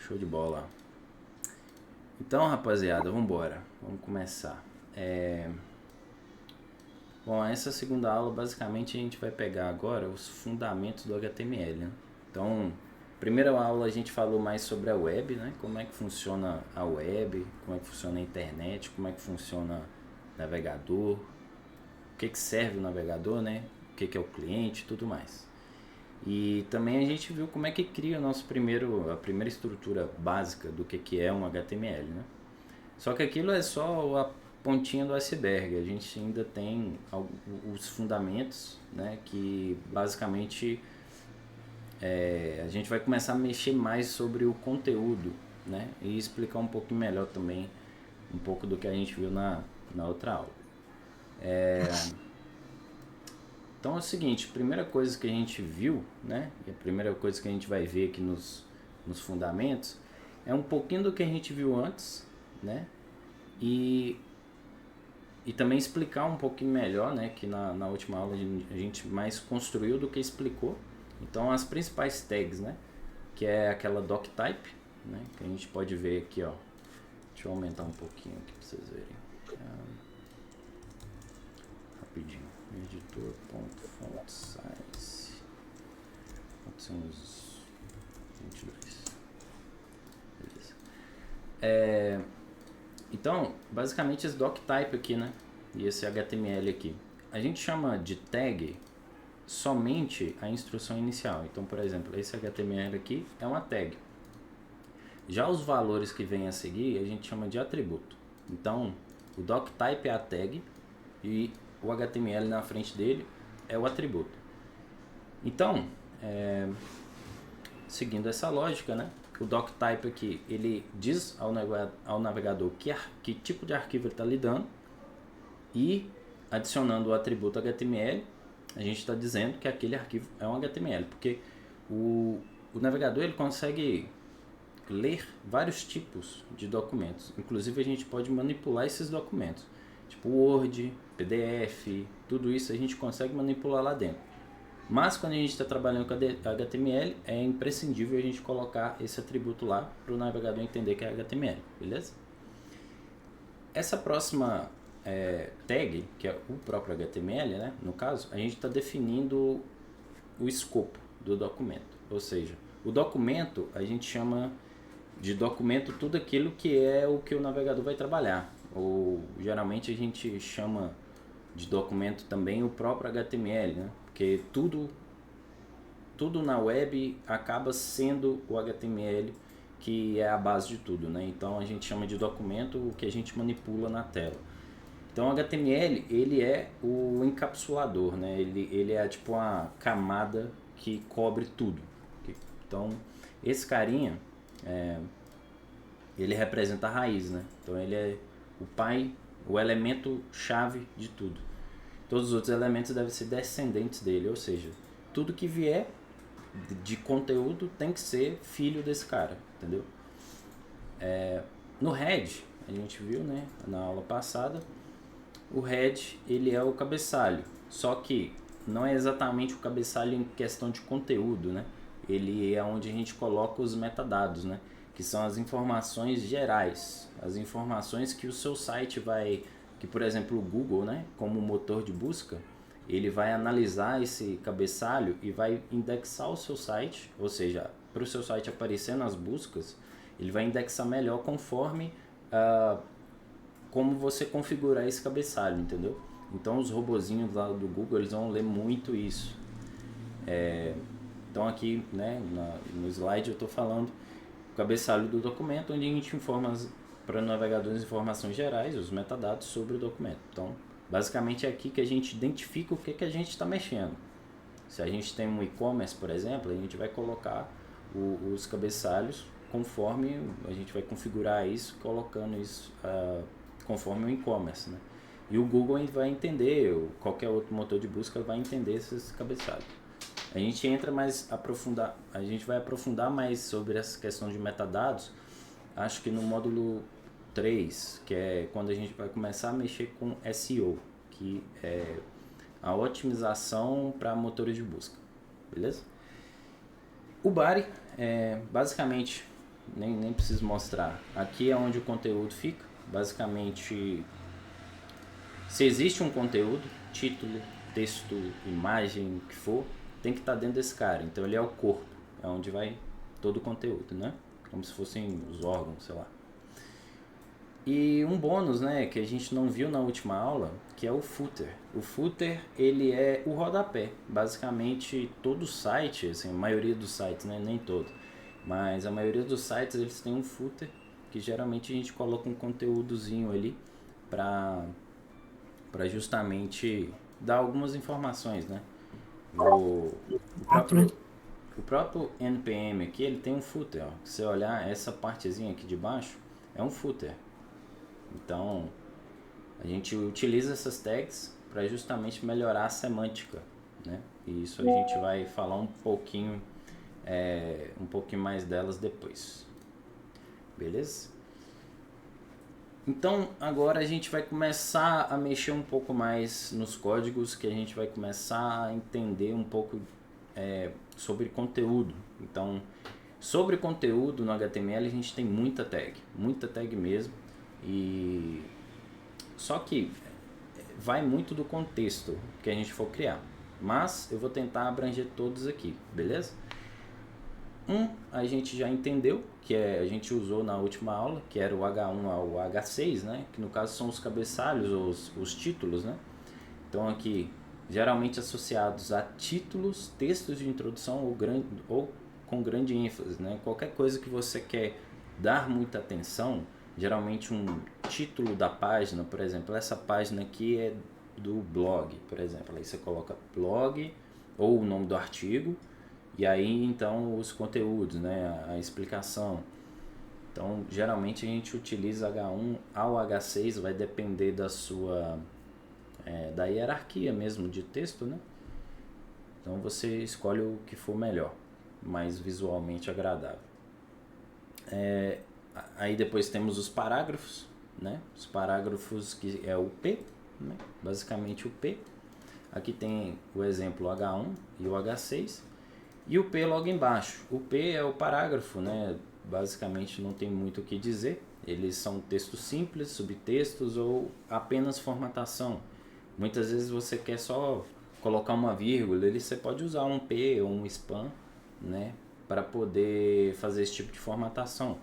Show de bola. Então, rapaziada, vamos embora. Vamos começar. Bom, essa segunda aula, basicamente, a gente vai pegar agora os fundamentos do HTML, né? Então, primeira aula a gente falou mais sobre a web, né? Como é que funciona a web, como é que funciona a internet, como é que funciona o navegador, o que serve o navegador, né? O que é o cliente e tudo mais. E também a gente viu como é que cria a primeira estrutura básica do que é um HTML, né? Só que aquilo é só a pontinha do iceberg. A gente ainda tem os fundamentos, né? Que basicamente a gente vai começar a mexer mais sobre o conteúdo, né? E explicar um pouquinho melhor também um pouco do que a gente viu na outra aula. Então é o seguinte, a primeira coisa que a gente viu, né, e a primeira coisa que a gente vai ver aqui nos fundamentos, é um pouquinho do que a gente viu antes, né, e também explicar um pouquinho melhor, né, que na última aula a gente mais construiu do que explicou. Então as principais tags, né, que é aquela doctype, né, que a gente pode ver aqui, ó. Deixa eu aumentar um pouquinho aqui para vocês verem. Rapidinho. Editor.fontsize. Pode ser uns 22. Beleza. Então, basicamente esse doctype aqui, né? E esse HTML aqui. A gente chama de tag somente a instrução inicial. Então, por exemplo, esse HTML aqui é uma tag. Já os valores que vêm a seguir, a gente chama de atributo. Então, o doctype é a tag e o HTML na frente dele é o atributo. Então, seguindo essa lógica, né, o doctype aqui, ele diz ao navegador que tipo de arquivo ele está lidando, e adicionando o atributo HTML, a gente está dizendo que aquele arquivo é um HTML, porque o navegador ele consegue ler vários tipos de documentos. Inclusive a gente pode manipular esses documentos, tipo Word, PDF, tudo isso a gente consegue manipular lá dentro. Mas quando a gente está trabalhando com HTML, é imprescindível a gente colocar esse atributo lá para o navegador entender que é HTML, beleza? Essa próxima tag, que é o próprio HTML, né? No caso, a gente está definindo o escopo do documento. Ou seja, o documento a gente chama de documento tudo aquilo que é o que o navegador vai trabalhar. Ou geralmente a gente chama de documento também o próprio HTML, né? Porque tudo na web acaba sendo o HTML, que é a base de tudo, né? Então a gente chama de documento o que a gente manipula na tela. Então o HTML ele é o encapsulador, né? Ele é tipo uma camada que cobre tudo. Então esse carinha ele representa a raiz, né? Então ele é o pai, o elemento chave de tudo. Todos os outros elementos devem ser descendentes dele, ou seja, tudo que vier de conteúdo tem que ser filho desse cara, entendeu? No head, a gente viu, né, na aula passada, o head ele é o cabeçalho, só que não é exatamente o cabeçalho em questão de conteúdo, né? Ele é onde a gente coloca os metadados, né? Que são as informações gerais, as informações que o seu site vai, que por exemplo o Google, né, como motor de busca, ele vai analisar esse cabeçalho e vai indexar o seu site, ou seja, para o seu site aparecer nas buscas, ele vai indexar melhor conforme como você configurar esse cabeçalho, entendeu? Então os robozinhos lá do Google, eles vão ler muito isso. Então aqui, né, no slide eu estou falando o cabeçalho do documento, onde a gente informa para o navegador as informações gerais, os metadados sobre o documento. Então, basicamente é aqui que a gente identifica o que a gente está mexendo. Se a gente tem um e-commerce, por exemplo, a gente vai colocar os cabeçalhos conforme a gente vai configurar isso, colocando isso conforme o e-commerce, né? E o Google vai entender, ou qualquer outro motor de busca vai entender esses cabeçalhos. A gente vai aprofundar mais sobre essa questão de metadados, acho que no módulo 3, que é quando a gente vai começar a mexer com SEO, que é a otimização para motores de busca, beleza? O body, basicamente, nem preciso mostrar. Aqui é onde o conteúdo fica. Basicamente, se existe um conteúdo, título, texto, imagem, o que for, tem que estar dentro desse cara. Então ele é o corpo, é onde vai todo o conteúdo, né? Como se fossem os órgãos, sei lá. E um bônus, né, que a gente não viu na última aula, que é o footer. O footer, ele é o rodapé. Basicamente, todo site, assim, a maioria dos sites, né, nem todo, mas a maioria dos sites, eles têm um footer, que geralmente a gente coloca um conteúdozinho ali para justamente dar algumas informações, né? O próprio, o próprio NPM aqui, ele tem um footer, ó. Se você olhar essa partezinha aqui de baixo, é um footer. Então, a gente utiliza essas tags para justamente melhorar a semântica, né? E isso a gente vai falar um pouquinho mais delas depois. Beleza? Então, agora a gente vai começar a mexer um pouco mais nos códigos, que a gente vai começar a entender um pouco sobre conteúdo. Então, sobre conteúdo no HTML a gente tem muita tag mesmo. E só que vai muito do contexto que a gente for criar, mas eu vou tentar abranger todos aqui, beleza? A gente já entendeu, que a gente usou na última aula, que era o H1 ao H6, né? Que no caso são os cabeçalhos ou os títulos, né? Então aqui, geralmente associados a títulos, textos de introdução ou com grande ênfase, né? Qualquer coisa que você quer dar muita atenção, geralmente um título da página, por exemplo, essa página aqui é do blog, por exemplo, aí você coloca blog ou o nome do artigo e aí então os conteúdos, né, a explicação. Então geralmente a gente utiliza H1 ao H6, vai depender da sua da hierarquia mesmo de texto, né? Então você escolhe o que for melhor, mais visualmente agradável. Aí depois temos os parágrafos, né? Os parágrafos que é o P, né? Basicamente o P. Aqui tem o exemplo H1 e o H6 e o P logo embaixo. O P é o parágrafo, né? Basicamente não tem muito o que dizer. Eles são textos simples, subtextos ou apenas formatação. Muitas vezes você quer só colocar uma vírgula, você pode usar um P ou um span, né? Para poder fazer esse tipo de formatação.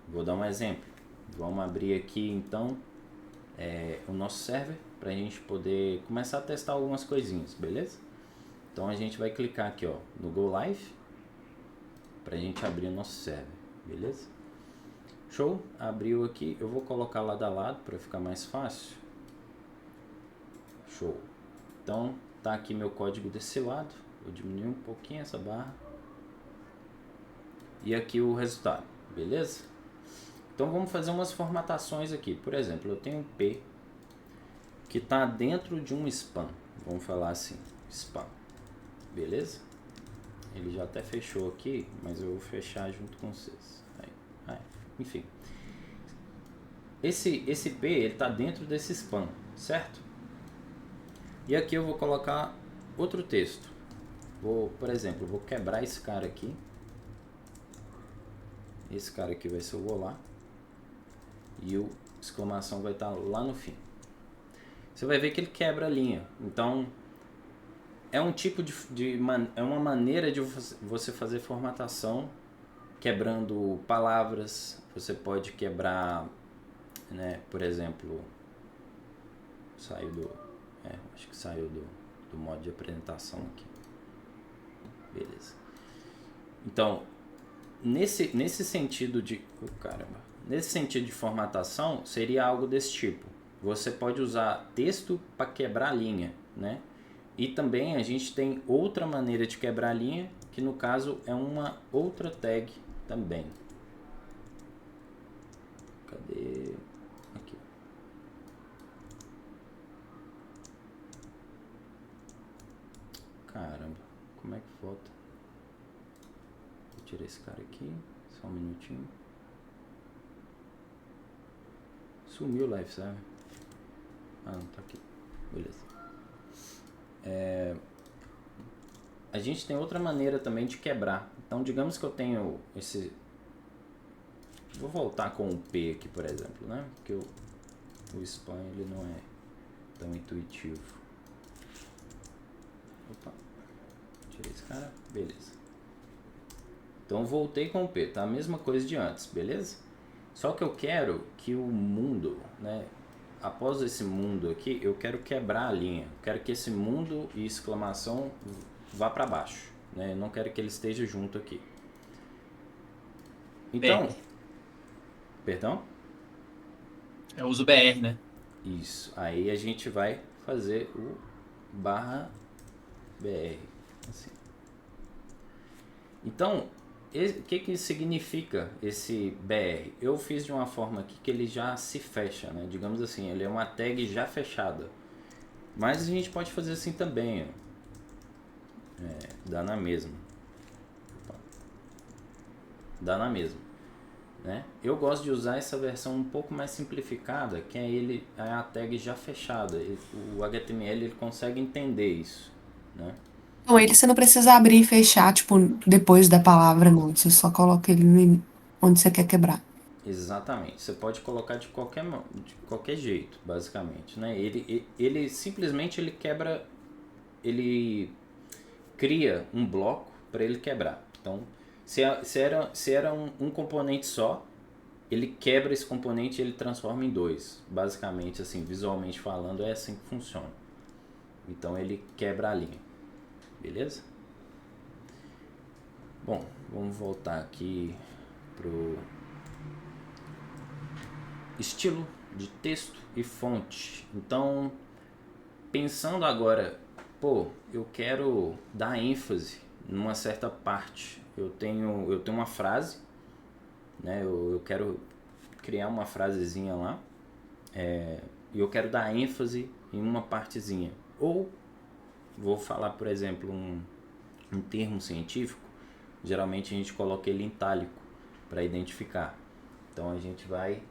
Vou dar um exemplo. Vamos abrir aqui então o nosso server para a gente poder começar a testar algumas coisinhas, beleza? Então a gente vai clicar aqui ó, no Go Live para a gente abrir o nosso server, beleza? Show, abriu aqui, eu vou colocar lado a lado para ficar mais fácil. Show. Então tá aqui meu código desse lado, vou diminuir um pouquinho essa barra e aqui o resultado, beleza? Então vamos fazer umas formatações aqui. Por exemplo, eu tenho um P que está dentro de um span. Vamos falar assim, span. Beleza? Ele já até fechou aqui, mas eu vou fechar junto com vocês. Aí. Enfim. Esse P ele está dentro desse span, certo? E aqui eu vou colocar outro texto. Por exemplo, vou quebrar esse cara aqui. Esse cara aqui vai ser o olá. E o exclamação vai estar lá no fim. Você vai ver que ele quebra a linha. Então, é um tipo é uma maneira de você fazer formatação quebrando palavras. Você pode quebrar, né, por exemplo, acho que saiu do modo de apresentação aqui. Beleza. Então, nesse sentido de nesse sentido de formatação, seria algo desse tipo. Você pode usar texto para quebrar a linha, né? E também a gente tem outra maneira de quebrar a linha, que no caso é uma outra tag também. Cadê? Aqui. Caramba, como é que volta? Vou tirar esse cara aqui, só um minutinho. Sumiu o live, sabe? Ah, não, tá aqui. Beleza. A gente tem outra maneira também de quebrar. Então, digamos que eu tenho Vou voltar com o P aqui, por exemplo, né? Porque o spam ele não é tão intuitivo. Opa, tirei esse cara, beleza. Então voltei com o P, tá? A mesma coisa de antes, beleza? Só que eu quero que o mundo, né? Após esse mundo aqui, eu quero quebrar a linha. Eu quero que esse mundo e exclamação vá para baixo, né? Eu não quero que ele esteja junto aqui. Então, BR. perdão? Eu uso BR, né? Isso. Aí a gente vai fazer o barra BR. Assim. Então, o que significa esse BR? Eu fiz de uma forma aqui que ele já se fecha, né? Digamos assim, ele é uma tag já fechada. Mas a gente pode fazer assim também, ó. Dá na mesma. Opa. Dá na mesma. Né? Eu gosto de usar essa versão um pouco mais simplificada, que é a tag já fechada. O HTML ele consegue entender isso. Né? Então, ele você não precisa abrir e fechar, tipo, depois da palavra, não. Você só coloca ele onde você quer quebrar. Exatamente. Você pode colocar de qualquer jeito, basicamente. Né? Ele simplesmente ele quebra, ele cria um bloco para ele quebrar. Então, se era um componente só, ele quebra esse componente e ele transforma em dois. Basicamente, assim, visualmente falando, é assim que funciona. Então ele quebra a linha. Beleza? Bom, vamos voltar aqui pro estilo de texto e fonte. Então, pensando agora, pô, eu quero dar ênfase numa certa parte. Eu tenho uma frase, né? Eu quero criar uma frasezinha lá, e eu quero dar ênfase em uma partezinha. Ou vou falar, por exemplo, um termo científico, geralmente a gente coloca ele em itálico para identificar. Então a gente vai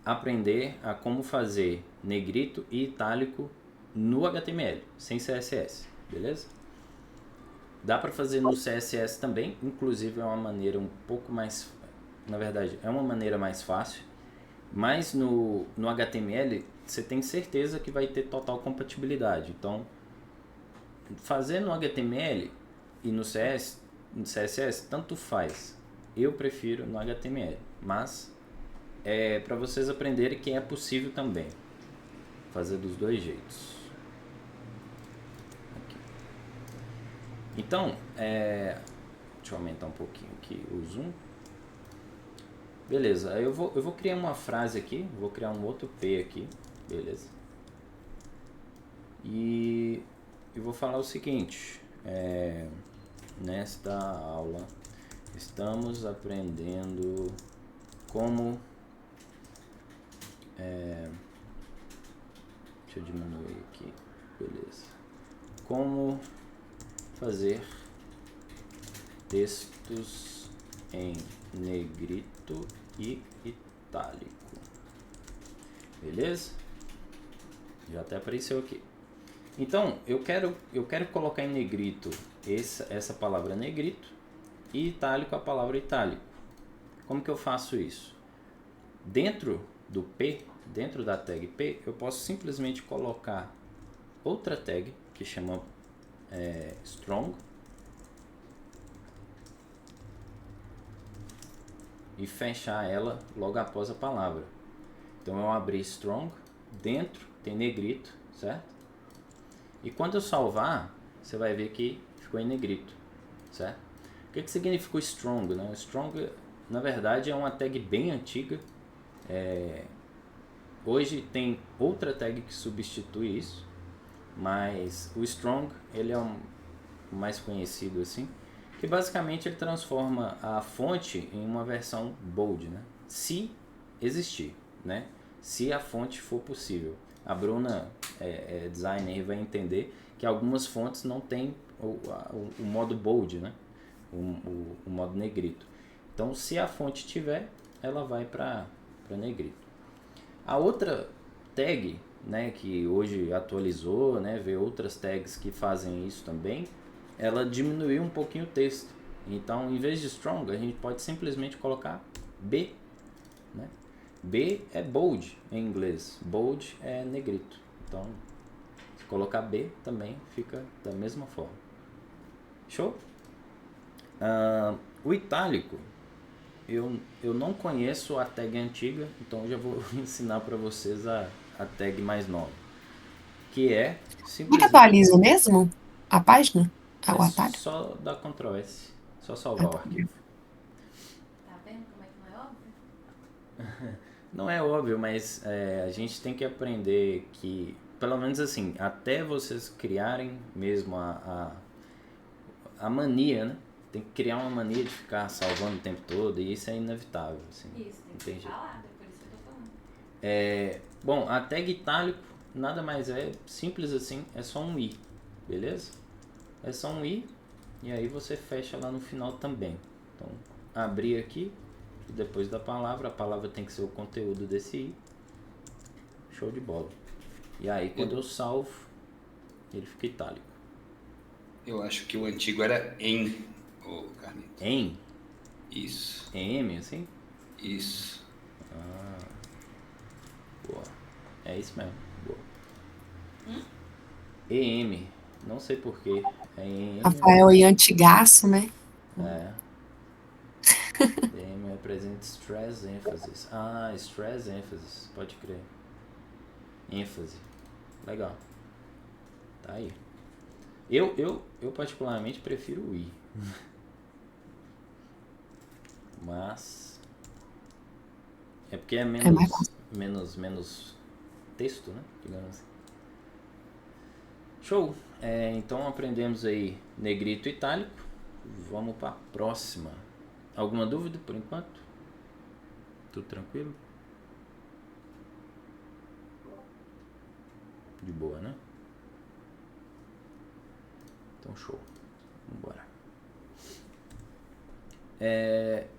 aprender a como fazer negrito e itálico no HTML, sem CSS, beleza? Dá para fazer no CSS também, inclusive é uma maneira um pouco mais, na verdade, é uma maneira mais fácil, mas no HTML você tem certeza que vai ter total compatibilidade. Então, fazer no HTML e no CSS tanto faz. Eu prefiro no HTML, mas é para vocês aprenderem que é possível também fazer dos dois jeitos. Aqui. Então, deixa eu aumentar um pouquinho aqui o zoom. Beleza, eu vou criar uma frase aqui, vou criar um outro P aqui, beleza? E eu vou falar o seguinte, nesta aula estamos aprendendo como, deixa eu diminuir aqui, beleza, como fazer textos em negrito e itálico, beleza? Já até apareceu aqui. Então, eu quero colocar em negrito essa palavra negrito e itálico a palavra itálico. Como que eu faço isso? Dentro do P, dentro da tag P, eu posso simplesmente colocar outra tag que chama strong e fechar ela logo após a palavra. Então eu abri strong, dentro tem negrito, certo? E quando eu salvar, você vai ver que ficou em negrito, certo? O que significa o strong, né? O strong, na verdade, é uma tag bem antiga. Hoje tem outra tag que substitui isso, mas o strong ele é o mais conhecido assim, que basicamente ele transforma a fonte em uma versão bold, né? Se existir, né? Se a fonte for possível. A Bruna, designer, vai entender que algumas fontes não tem o modo bold, né? O modo negrito. Então, se a fonte tiver, ela vai para negrito. A outra tag, né, que hoje atualizou, né, vê outras tags que fazem isso também, ela diminuiu um pouquinho o texto. Então, em vez de strong, a gente pode simplesmente colocar B né? B é bold em inglês. Bold é negrito. Então, se colocar B também fica da mesma forma. Show? O itálico, eu não conheço a tag antiga, então eu já vou ensinar para vocês a tag mais nova. Que é Como é que simplesmente... atualiza mesmo a página? Ah, É o atalho? só dar Ctrl S. Só Ah, salvar o tá. arquivo. Tá vendo como é que não é óbvio? Não é óbvio, mas a gente tem que aprender que, pelo menos assim, até vocês criarem mesmo a mania, né? Tem que criar uma mania de ficar salvando o tempo todo, e isso é inevitável. Assim, Isso, tem não que tem ser jeito. falado, é por isso que eu tô falando. Bom, a tag itálico nada mais é simples assim, é só um i, beleza? É só um i, e aí você fecha lá no final também. Então, abrir aqui, e depois da palavra, a palavra tem que ser o conteúdo desse i. Show de bola. E aí quando eu salvo, ele fica itálico. Eu acho que o antigo era em, ô Carlito. Em? Isso, M, assim? isso. Boa. É isso mesmo. Boa. EM. Não sei porquê. É EM. Rafael e antigaço, né? É. EM representa stress emphasis. Ah, stress emphasis. Pode crer. ênfase. Legal. Tá aí. Eu particularmente prefiro o I. Mas é porque é É mais fácil. menos texto, né? Digamos assim. Show! Então aprendemos aí negrito e itálico. Vamos para a próxima. Alguma dúvida por enquanto? Tudo tranquilo? De boa, né? Então show. Vambora.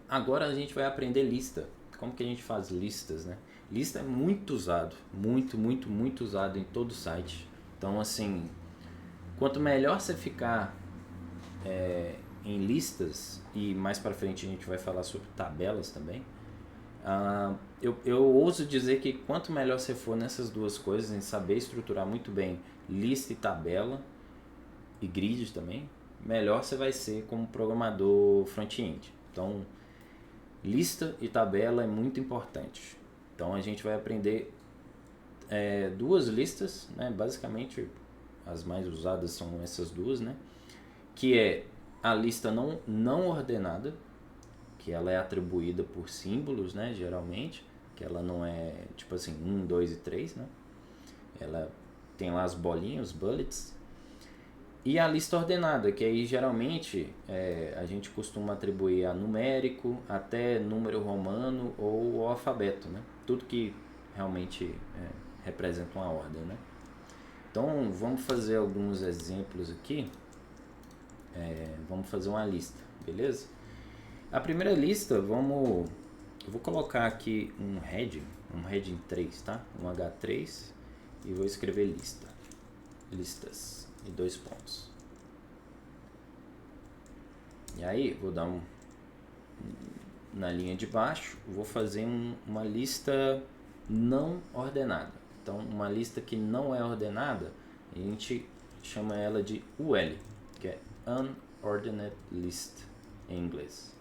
Agora a gente vai aprender lista. Como que a gente faz listas, né? Lista é muito usado. Muito usado em todo site. Então, assim, quanto melhor você ficar em listas, e mais pra frente a gente vai falar sobre tabelas também, eu ouso dizer que quanto melhor você for nessas duas coisas, em saber estruturar muito bem lista e tabela, e grid também, melhor você vai ser como programador front-end. Então, lista e tabela é muito importante. Então, a gente vai aprender duas listas, né? Basicamente, as mais usadas são essas duas, né? Que é a lista não ordenada, que ela é atribuída por símbolos, né? Geralmente, que ela não é tipo assim 1, 2 e 3, né? Ela tem lá as bolinhas, os bullets. E a lista ordenada, que aí geralmente a gente costuma atribuir a numérico, até número romano ou o alfabeto, né? Tudo que realmente representa uma ordem, né? Então vamos fazer alguns exemplos aqui. Vamos fazer uma lista, beleza? A primeira lista, eu vou colocar aqui um heading 3, tá? Um H3 e vou escrever listas. E 2 pontos. E aí, vou dar na linha de baixo, vou fazer uma lista não ordenada. Então, uma lista que não é ordenada, a gente chama ela de UL, que é Unordinate List em inglês.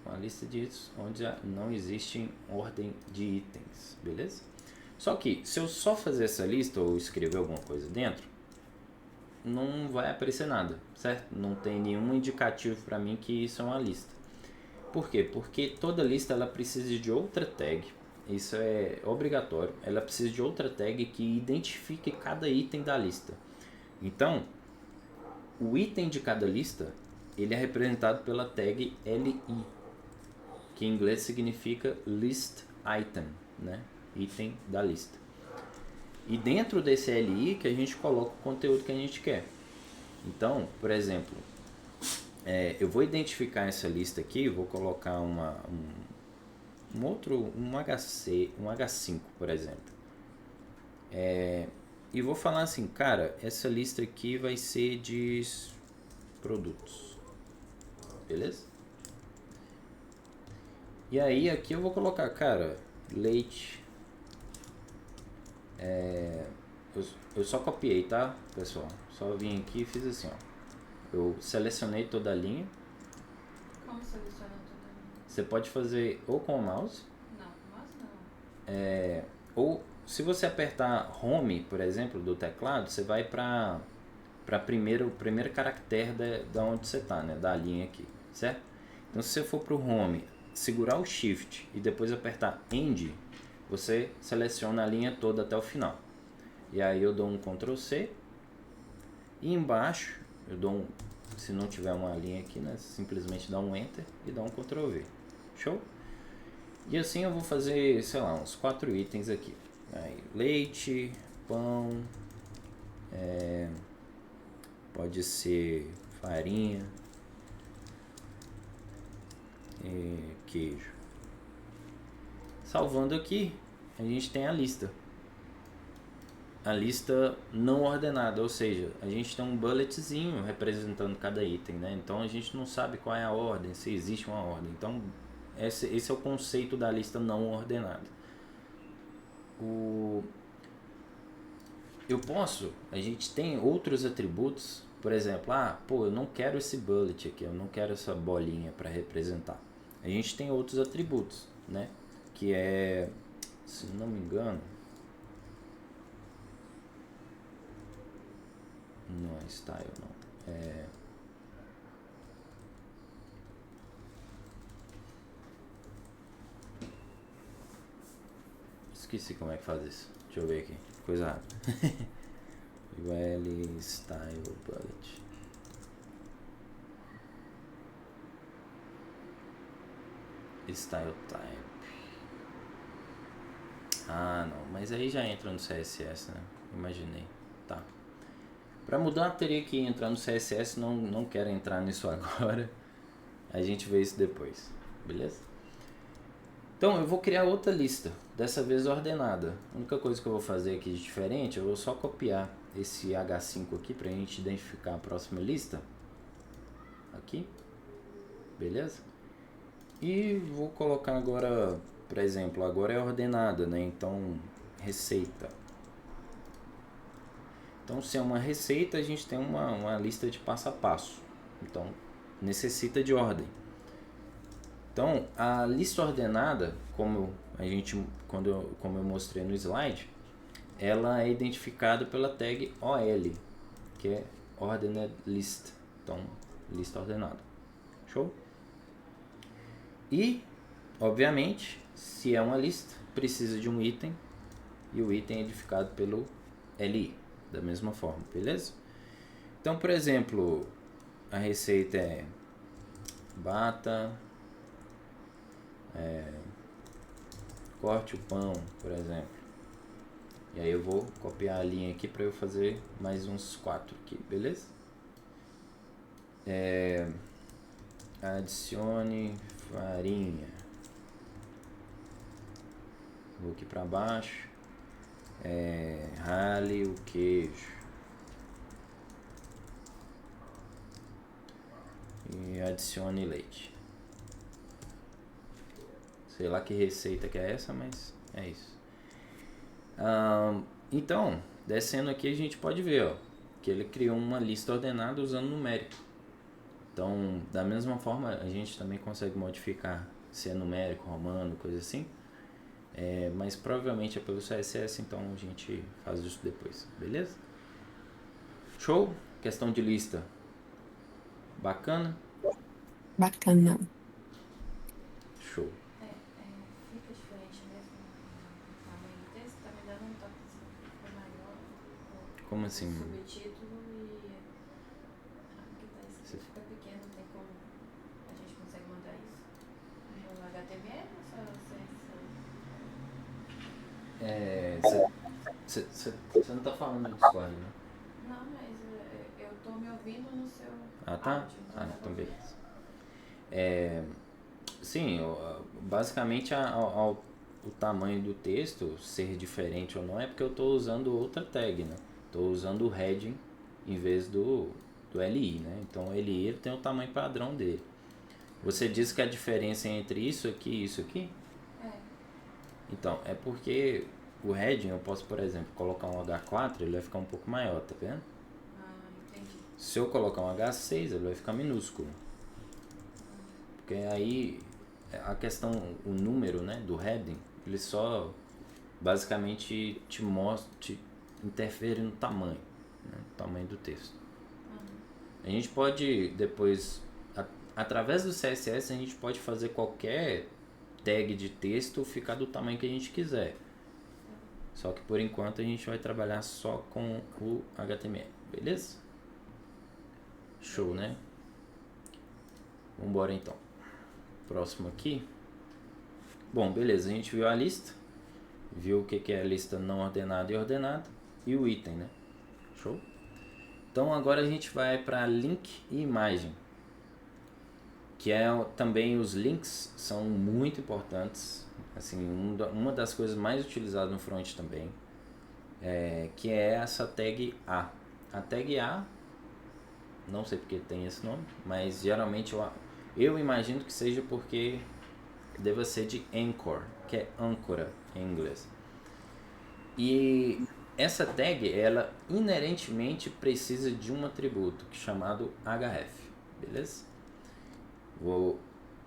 Uma lista disso onde não existe ordem de itens, beleza? Só que, se eu só fazer essa lista ou escrever alguma coisa dentro, não vai aparecer nada, certo? Não tem nenhum indicativo para mim que isso é uma lista. Por quê? Porque toda lista ela precisa de outra tag, isso é obrigatório. Ela precisa de outra tag que identifique cada item da lista. Então, o item de cada lista, ele é representado pela tag LI, que em inglês significa List Item, né? Item da lista. E dentro desse LI que a gente coloca o conteúdo que a gente quer. Então, por exemplo, eu vou identificar essa lista aqui, vou colocar um H5, por exemplo. E vou falar assim, cara, essa lista aqui vai ser de produtos. Beleza? E aí aqui eu vou colocar, cara, leite. Eu só copiei, tá, pessoal? Só vim aqui e fiz assim, ó. Eu selecionei toda a linha. Como seleciona tudo? Você pode fazer ou com o mouse, Não, mas não. ou se você apertar Home, por exemplo, do teclado, você vai para o primeiro caractere da onde você tá, né? Da linha aqui, certo? Então se você for para o Home, segurar o Shift e depois apertar End, você seleciona a linha toda até o final. E aí eu dou um Ctrl C e embaixo eu dou se não tiver uma linha aqui, né, simplesmente dá um Enter e dá um Ctrl V. Show? E assim eu vou fazer, sei lá, uns 4 itens aqui. Aí, leite, pão, pode ser farinha, queijo. Salvando aqui, a gente tem a lista. A lista não ordenada, ou seja, a gente tem um bulletzinho representando cada item, né? Então a gente não sabe qual é a ordem, se existe uma ordem. Então esse é o conceito da lista não ordenada. A gente tem outros atributos, por exemplo, eu não quero esse bullet aqui, eu não quero essa bolinha para representar. A gente tem outros atributos, né? Que é, se não me engano, não é style, não. Esqueci como é que faz isso. Deixa eu ver aqui. Coisa rápida. UL style bullet. Style type. Não. Mas aí já entra no CSS, né? Imaginei. Tá. Para mudar, teria que entrar no CSS, não quero entrar nisso agora. A gente vê isso depois, beleza? Então eu vou criar outra lista, dessa vez ordenada. A única coisa que eu vou fazer aqui de diferente, eu vou só copiar esse H5 aqui para a gente identificar a próxima lista. Aqui, beleza? E vou colocar agora, por exemplo, agora é ordenada, né? Então, receita. Então, se é uma receita, a gente tem uma lista de passo a passo. Então, necessita de ordem. Então, a lista ordenada, como eu mostrei no slide, ela é identificada pela tag OL, que é Ordered List. Então, lista ordenada. Show? E, obviamente, se é uma lista, precisa de um item, e o item é identificado pelo LI. Da mesma forma, beleza? Então, por exemplo, a receita é bata, corte o pão, por exemplo. E aí eu vou copiar a linha aqui para eu fazer mais uns 4 aqui, beleza? Adicione farinha. Vou aqui para baixo. Rale o queijo e adicione leite. Sei lá que receita que é essa, mas é isso. Então, descendo aqui a gente pode ver, ó, que ele criou uma lista ordenada usando numérico. Então, da mesma forma, a gente também consegue modificar se é numérico, romano, coisa assim. Mas provavelmente é pelo CSS, então a gente faz isso depois, beleza? Show? Questão de lista bacana? Bacana. Show. Fica diferente mesmo o tamanho do texto, tá me dando um toquezinho que fica maior. Como assim? O subtítulo e aqui tá escrito, fica pequeno, tem como a gente consegue mandar isso no HTML ou só CSS? Você não tá falando do Discord, né? Não, mas eu tô me ouvindo no seu Tá? áudio. Então beleza. Sim, basicamente o tamanho do texto ser diferente ou não é porque eu estou usando outra tag, né? Estou usando o heading em vez do LI, né? Então o LI ele tem o tamanho padrão dele. Você disse que a diferença entre isso aqui e isso aqui? É. Então, é porque o heading eu posso, por exemplo, colocar um H4, ele vai ficar um pouco maior, tá vendo? Entendi. Se eu colocar um H6, ele vai ficar minúsculo. Porque aí a questão, o número, né, do heading, ele só basicamente te mostra, te interfere no tamanho, né, no tamanho do texto. A gente pode depois, através do CSS, a gente pode fazer qualquer tag de texto ficar do tamanho que a gente quiser. Só que por enquanto a gente vai trabalhar só com o HTML, beleza? Show, né? Vambora então. Próximo aqui. Bom, beleza, a gente viu a lista. Viu o que é a lista não ordenada e ordenada. E o item, né? Show? Então agora a gente vai para link e imagem. Que é também, os links são muito importantes. Assim, uma das coisas mais utilizadas no front também. Que é essa tag A. A tag A, não sei porque tem esse nome, mas geralmente eu imagino que seja porque deva ser de anchor, que é âncora em inglês. E essa tag, ela inerentemente precisa de um atributo chamado href, beleza? Vou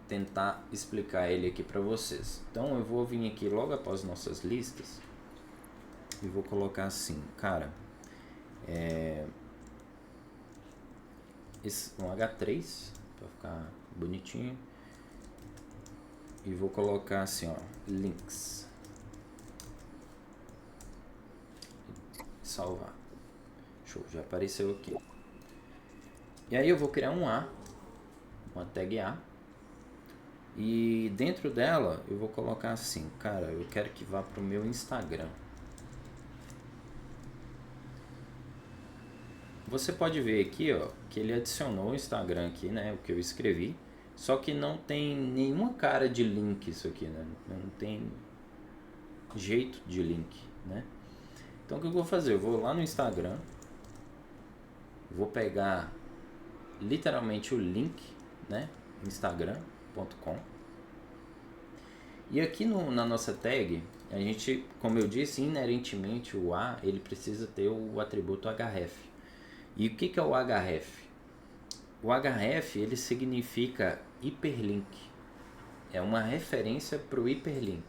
tentar explicar ele aqui para vocês. Então eu vou vir aqui logo após nossas listas e vou colocar assim, cara, um H3 para ficar bonitinho, e vou colocar assim, ó, links, salvar. Show, já apareceu aqui. E aí eu vou criar uma tag A, e dentro dela eu vou colocar assim, cara, eu quero que vá para o meu Instagram. Você pode ver aqui, ó, que ele adicionou o Instagram aqui, né, o que eu escrevi, só que não tem nenhuma cara de link isso aqui, né, não tem jeito de link, né. Então o que eu vou fazer? Eu vou lá no Instagram, vou pegar literalmente o link, né, instagram.com, e aqui na nossa tag, a gente, como eu disse, inerentemente o A, ele precisa ter o atributo href. E o que é o href? O href, ele significa hiperlink. É uma referência para o hiperlink.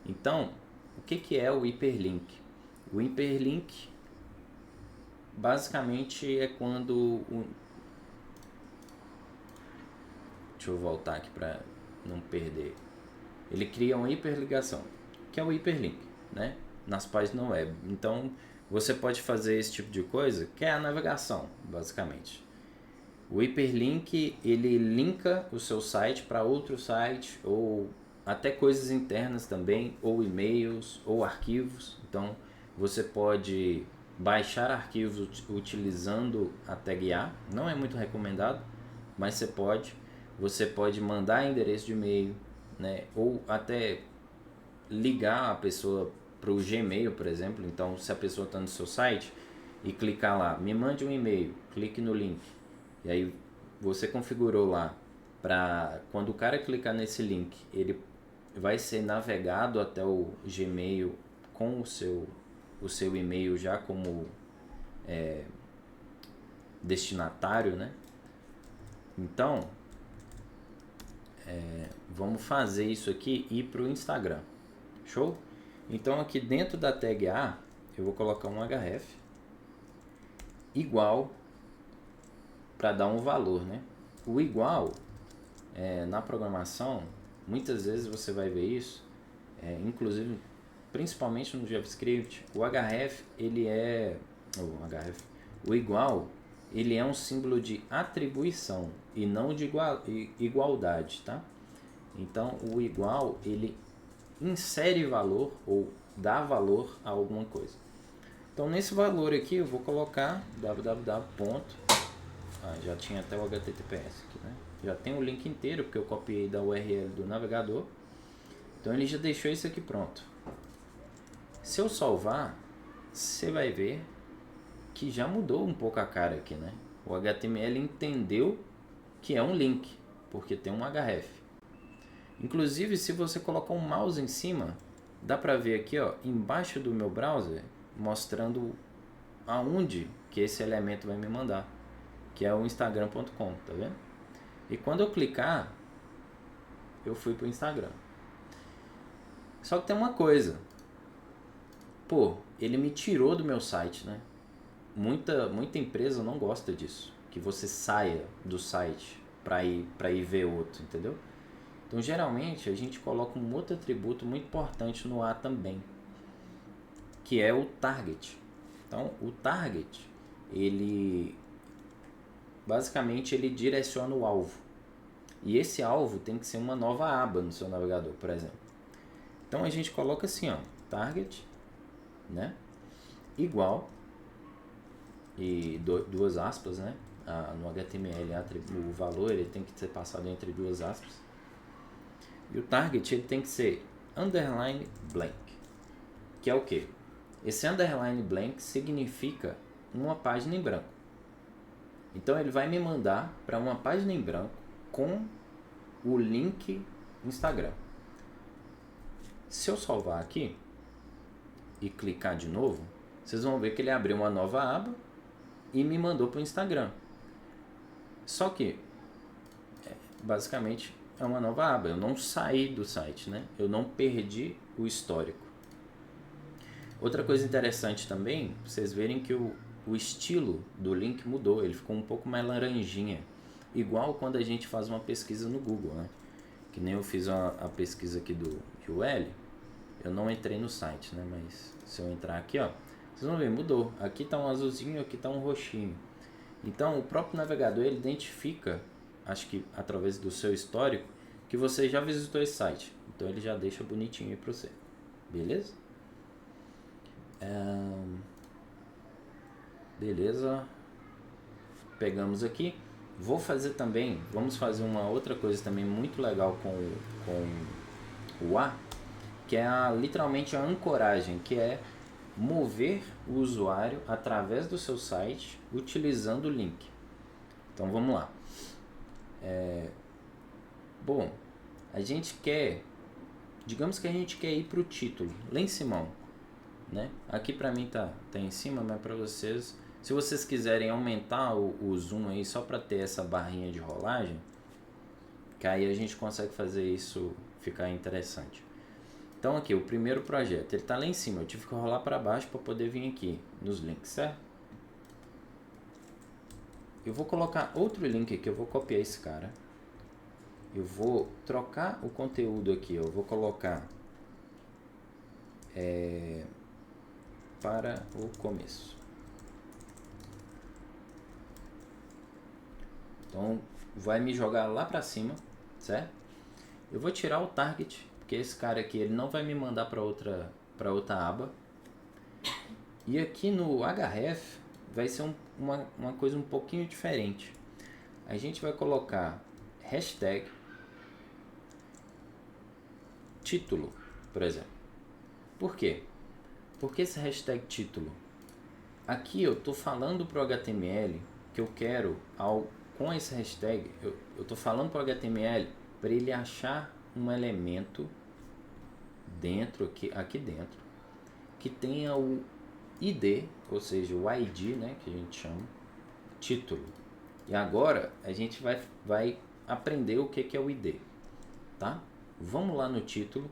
Então, o que é o hiperlink? O hiperlink basicamente é quando... Deixa eu voltar aqui para não perder. Ele cria uma hiperligação, que é o hiperlink, né, nas páginas web. Então, você pode fazer esse tipo de coisa, que é a navegação, basicamente. O hiperlink, ele linka o seu site para outro site, ou até coisas internas também, ou e-mails, ou arquivos. Então, você pode baixar arquivos utilizando a tag A. Não é muito recomendado, mas você pode. Você pode mandar endereço de e-mail, né, ou até ligar a pessoa para o Gmail, por exemplo. Então, se a pessoa está no seu site e clicar lá, me mande um e-mail, clique no link, e aí você configurou lá para quando o cara clicar nesse link, ele vai ser navegado até o Gmail com o seu e-mail já como destinatário, né? Então, vamos fazer isso aqui e ir para o Instagram. Show? Então aqui dentro da tag A eu vou colocar um href igual para dar um valor, né? O igual na programação, muitas vezes você vai ver isso, inclusive principalmente no JavaScript, o href ele o igual ele é um símbolo de atribuição e não de igualdade, tá? Então o igual ele insere valor ou dá valor a alguma coisa. Então nesse valor aqui eu vou colocar www. Já tinha até o HTTPS aqui, né? Já tem o link inteiro porque eu copiei da URL do navegador. Então ele já deixou isso aqui pronto. Se eu salvar, você vai ver que já mudou um pouco a cara aqui, né? O HTML entendeu que é um link. porque tem um href. Inclusive, se você colocar um mouse em cima, dá para ver aqui, ó, embaixo do meu browser, mostrando aonde que esse elemento vai me mandar, que é o instagram.com, tá vendo? E quando eu clicar, eu fui pro Instagram. Só que tem uma coisa, pô, ele me tirou do meu site, né? Muita empresa não gosta disso, que você saia do site para ir ver outro, entendeu? Então, geralmente, a gente coloca um outro atributo muito importante no ar também, que é o target. Então, o target, basicamente, ele direciona o alvo. E esse alvo tem que ser uma nova aba no seu navegador, por exemplo. Então, a gente coloca assim, ó, target, né, igual, e duas aspas, né, no HTML, o valor ele tem que ser passado entre duas aspas. E o target ele tem que ser underline blank, que é o quê? Esse underline blank significa uma página em branco. Então ele vai me mandar para uma página em branco com o link Instagram. Se eu salvar aqui e clicar de novo, vocês vão ver que ele abriu uma nova aba e me mandou para o Instagram. Só que, basicamente, é uma nova aba. Eu não saí do site, né? Eu não perdi o histórico. Outra coisa interessante também, vocês verem que o estilo do link mudou. Ele ficou um pouco mais laranjinha. Igual quando a gente faz uma pesquisa no Google, né? Que nem eu fiz a pesquisa aqui do UL. Eu não entrei no site, né? Mas se eu entrar aqui, ó, vocês vão ver, mudou. Aqui está um azulzinho, aqui está um roxinho. Então, o próprio navegador ele identifica, acho que através do seu histórico, que você já visitou esse site. Então, ele já deixa bonitinho aí para você. Beleza? Beleza. Pegamos aqui. Vamos fazer uma outra coisa também muito legal com o A, que é literalmente a ancoragem, que é mover o usuário através do seu site utilizando o link. Então vamos lá. Bom, a gente quer, digamos que a gente quer ir para o título, lá em cima, né? Aqui para mim tá em cima, mas para vocês, se vocês quiserem aumentar o zoom aí só para ter essa barrinha de rolagem, que aí a gente consegue fazer isso ficar interessante. Então aqui, o primeiro projeto, ele está lá em cima, eu tive que rolar para baixo para poder vir aqui nos links, certo? Eu vou colocar outro link aqui, eu vou copiar esse cara. Eu vou trocar o conteúdo aqui, eu vou colocar para o começo. Então, vai me jogar lá para cima, certo? Eu vou tirar o target, porque esse cara aqui ele não vai me mandar para outra aba. E aqui no href vai ser uma coisa um pouquinho diferente. A gente vai colocar hashtag título, por exemplo. Por quê? Porque esse hashtag título, aqui eu estou falando para o HTML que eu quero, com esse hashtag, eu estou falando para o HTML para ele achar um elemento aqui dentro, que tenha o ID, ou seja, o ID, né, que a gente chama, título. E agora a gente vai aprender o que é o ID, tá? Vamos lá no título,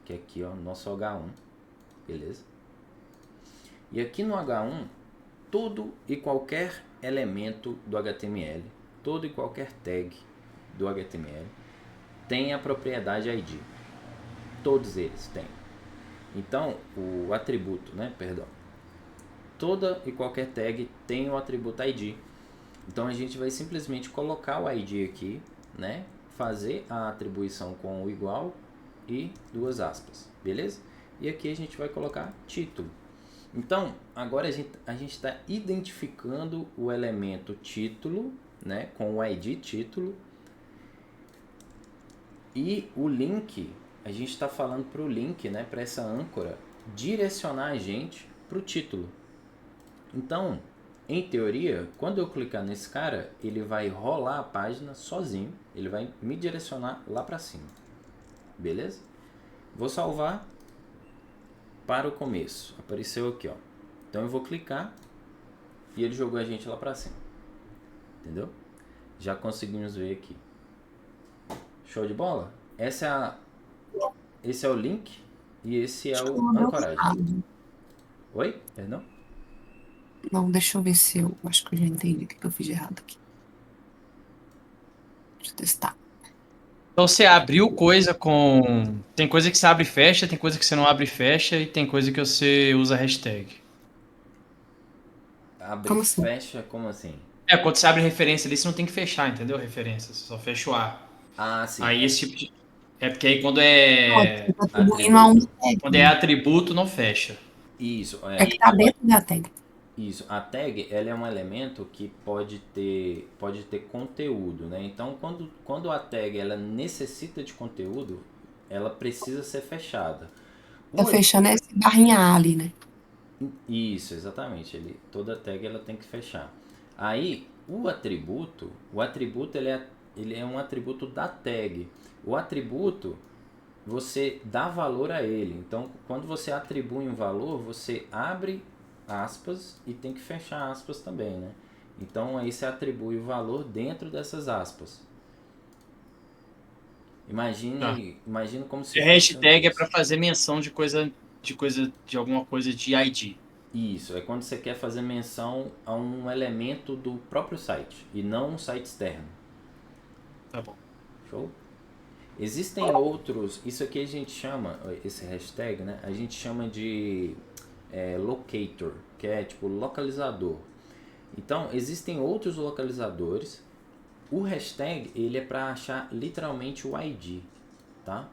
que é aqui, ó, nosso H1, beleza? E aqui no H1, todo e qualquer elemento do HTML, todo e qualquer tag do HTML tem a propriedade ID. Todos eles têm. Então, o atributo, né, perdão. Toda e qualquer tag tem o atributo ID. Então, a gente vai simplesmente colocar o ID aqui, né, fazer a atribuição com o igual e duas aspas, beleza? E aqui a gente vai colocar título. Então, agora a gente está identificando o elemento título, né, com o ID título. E o link, a gente está falando para o link, né, para essa âncora, direcionar a gente para o título. Então, em teoria, quando eu clicar nesse cara, ele vai rolar a página sozinho, ele vai me direcionar lá para cima. Beleza? Vou salvar para o começo. Apareceu aqui, ó. Então eu vou clicar e ele jogou a gente lá para cima. Entendeu? Já conseguimos ver aqui. Show de bola? Esse é o link e esse é o Não deu ancoragem. errado. Oi? Perdão? Não, deixa eu ver se eu. Acho que eu já entendi o que eu fiz de errado aqui. Deixa eu testar. Então você abriu coisa com. Tem coisa que você abre e fecha, tem coisa que você não abre e fecha, e tem coisa que você usa hashtag. Abre, Como assim? fecha, como assim? Quando você abre referência ali, você não tem que fechar, entendeu? Referência, você só fecha o A. Ah, sim. Aí esse tipo de. É porque aí quando Você é. tá atribuindo a um Atributo. tag. Quando é atributo, não fecha. Isso, É que tá dentro da tag. Isso, a tag ela é um elemento que pode ter conteúdo, né? Então, quando a tag ela necessita de conteúdo, ela precisa ser fechada. Tá fechando esse barrinha A ali, né? Isso, exatamente. Toda tag ela tem que fechar. Aí, o atributo ele é um atributo da tag. O atributo, você dá valor a ele. Então, quando você atribui um valor, você abre aspas e tem que fechar aspas também, né? Então aí você atribui o valor dentro dessas aspas. Imagine como se fosse Hashtag um é para fazer menção de alguma coisa de ID. Isso, é quando você quer fazer menção a um elemento do próprio site e não um site externo. Tá bom. Show? Existem outros, isso aqui a gente chama, esse hashtag, né? A gente chama de locator, que é tipo localizador. Então, existem outros localizadores. O hashtag, ele é para achar literalmente o ID, tá?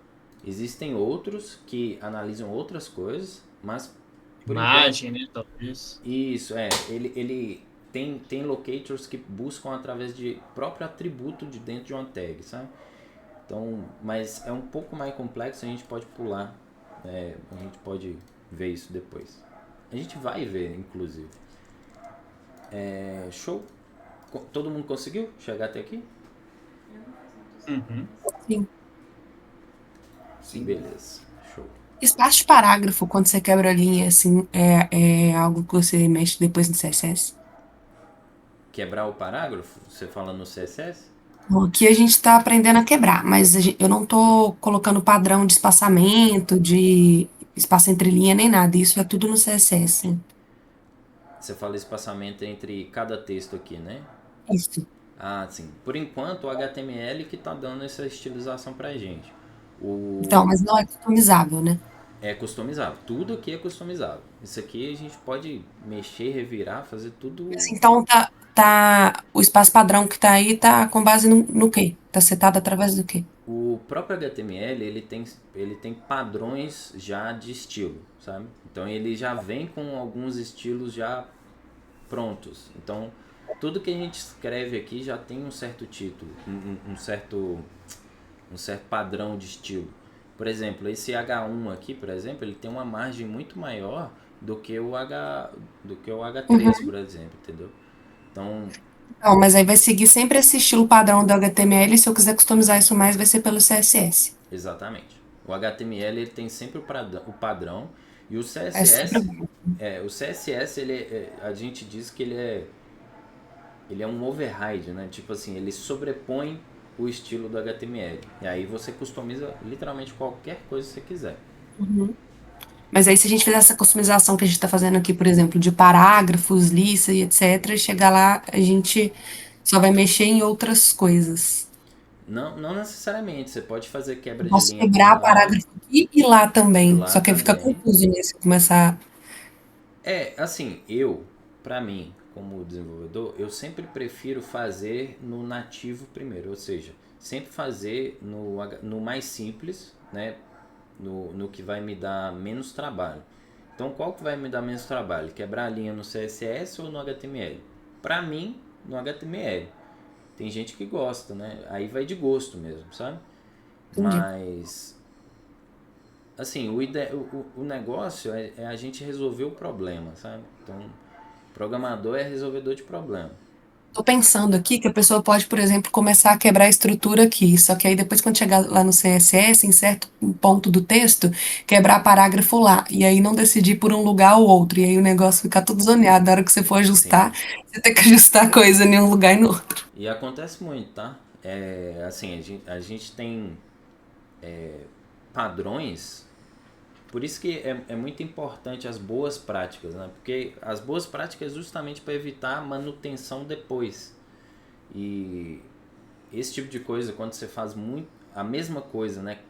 Existem outros que analisam outras coisas, mas por Imagem, né? Talvez. isso, ele tem locators que buscam através de próprio atributo de dentro de uma tag, sabe? Então, mas é um pouco mais complexo, a gente pode pular, a gente pode ver isso depois. A gente vai ver, inclusive. Show? Todo mundo conseguiu chegar até aqui? Uhum. Sim. Sim. Beleza, show. Espaço de parágrafo, quando você quebra a linha, assim, é algo que você mexe depois no CSS? Quebrar o parágrafo? Você fala no CSS? Bom, aqui a gente tá aprendendo a quebrar, mas eu não tô colocando padrão de espaçamento, de espaço entre linha, nem nada. Isso é tudo no CSS. Você fala espaçamento entre cada texto aqui, né? Isso. Ah, sim. Por enquanto, o HTML que tá dando essa estilização pra gente. Então, mas não é customizável, né? É customizável. Tudo aqui é customizável. Isso aqui a gente pode mexer, revirar, fazer tudo. Assim, então, o espaço padrão que tá aí tá com base no quê? Tá setado através do quê? O próprio HTML, ele tem padrões já de estilo, sabe? Então ele já vem com alguns estilos já prontos. Então, tudo que a gente escreve aqui já tem um certo título, um certo padrão de estilo. Por exemplo, esse H1 aqui, por exemplo, ele tem uma margem muito maior do que o H3, por exemplo, entendeu? Então, Não, mas aí vai seguir sempre esse estilo padrão do HTML, e se eu quiser customizar isso mais, vai ser pelo CSS. exatamente. O HTML ele tem sempre o padrão e o É sempre CSS, bom. o CSS a gente diz que ele é um override, né? Tipo assim, ele sobrepõe o estilo do HTML. E aí você customiza literalmente qualquer coisa que você quiser. Mas aí, se a gente fizer essa customização que a gente está fazendo aqui, por exemplo, de parágrafos, lista e etc., chegar lá, a gente só vai mexer em outras coisas. Não necessariamente, você pode fazer Eu quebra de posso linha aqui quebrar no A parágrafo aqui e lá e também. lá Só que aí fica também. confuso, né? Se eu começar. Assim, pra mim, como desenvolvedor, eu sempre prefiro fazer no nativo primeiro, ou seja, sempre fazer no mais simples, né? No que vai me dar menos trabalho. Então, qual que vai me dar menos trabalho? Quebrar a linha no CSS ou no HTML? Pra mim, no HTML. Tem gente que gosta, né? Aí vai de gosto mesmo, sabe? Entendi. Mas, assim, o negócio é a gente resolver o problema, sabe? Então, Programador é resolvedor de problema. Tô pensando aqui que a pessoa pode, por exemplo, começar a quebrar a estrutura aqui, só que aí depois quando chegar lá no CSS, em certo ponto do texto, quebrar parágrafo lá, e aí não decidir por um lugar ou outro, e aí o negócio ficar tudo zoneado, na hora que você for ajustar, Sim. você tem que ajustar a coisa em um lugar e no outro. E acontece muito, tá? Assim, a gente tem padrões. Por isso que é muito importante as boas práticas, né? Porque as boas práticas é justamente para evitar a manutenção depois. E esse tipo de coisa, quando você faz muito a mesma coisa, né?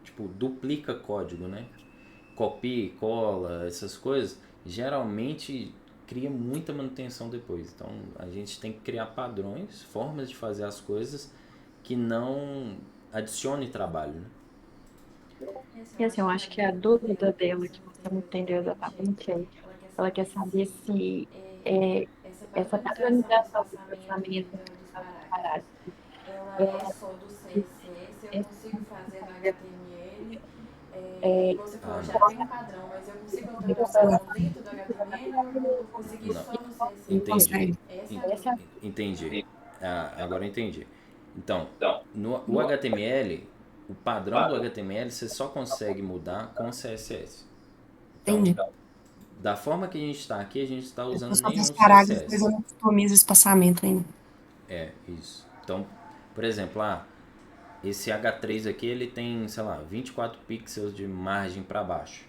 Tipo, duplica código, né? Copia e cola, essas coisas, geralmente cria muita manutenção depois. Então, a gente tem que criar padrões, formas de fazer as coisas que não adicione trabalho, né? E assim, eu acho que a dúvida dela, que você não entendeu exatamente, é ela quer saber se é, essa padronização do pensamento dos parágrafos, Ela é ela só do CSS, eu consigo fazer no HTML. Igual você falou, Ah, já tem um padrão, mas eu consigo alterar o padrão dentro do HTML ou eu consegui não. só no CSS? Entendi. Consegue. Essa é a essa dúvida. Entendi. Agora eu entendi. Então, o HTML, o padrão do HTML você só consegue mudar com o CSS. Então, Entendi. da forma que a gente está aqui, a gente está Eu usando só fiz nenhum parágrafos, mas CSS. eu não customizo espaçamento ainda. Isso. Então, por exemplo, esse H3 aqui, ele tem, sei lá, 24 pixels de margem para baixo.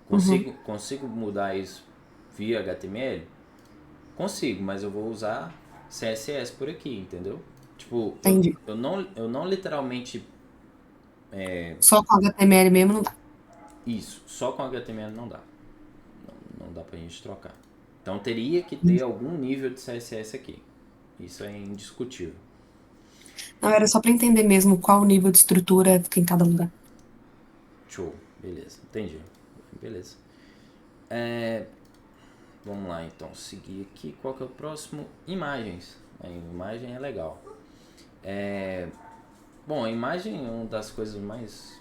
Uhum, Consigo mudar isso via HTML? Consigo, mas eu vou usar CSS por aqui, entendeu? Tipo, entendi. eu não literalmente Só com HTML mesmo não dá. isso, só com HTML não dá. Não dá pra gente trocar. Então teria que ter algum nível de CSS aqui. Isso é indiscutível. Não, era só para entender mesmo qual o nível de estrutura fica em cada lugar. Show, beleza, entendi. Beleza. Vamos lá então, seguir aqui. Qual que é o próximo? Imagens. A imagem é legal. Bom, a imagem é uma das coisas mais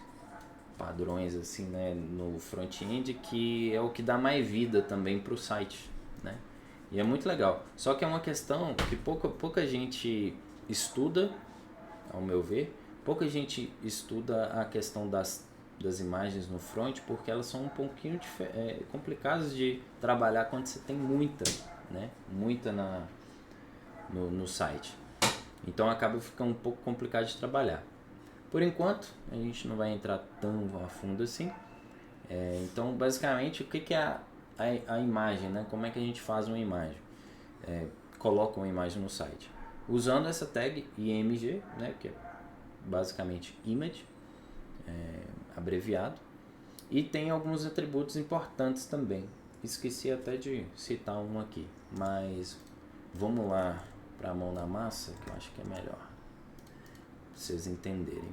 padrões assim, né, no front-end, que é o que dá mais vida também para o site, né? E é muito legal. Só que é uma questão que pouca gente estuda, ao meu ver, pouca gente estuda a questão das imagens no front, porque elas são um pouquinho complicadas de trabalhar quando você tem muita, né? Muita no site. Então acaba ficando um pouco complicado de trabalhar. Por enquanto, a gente não vai entrar tão a fundo assim. Então, basicamente, o que é a imagem, né? Como é que a gente faz uma imagem? Coloca uma imagem no site. Usando essa tag img, né? Que é basicamente image, abreviado. E tem alguns atributos importantes também. Esqueci até de citar um aqui, mas vamos lá para a mão na massa, que eu acho que é melhor, pra vocês entenderem.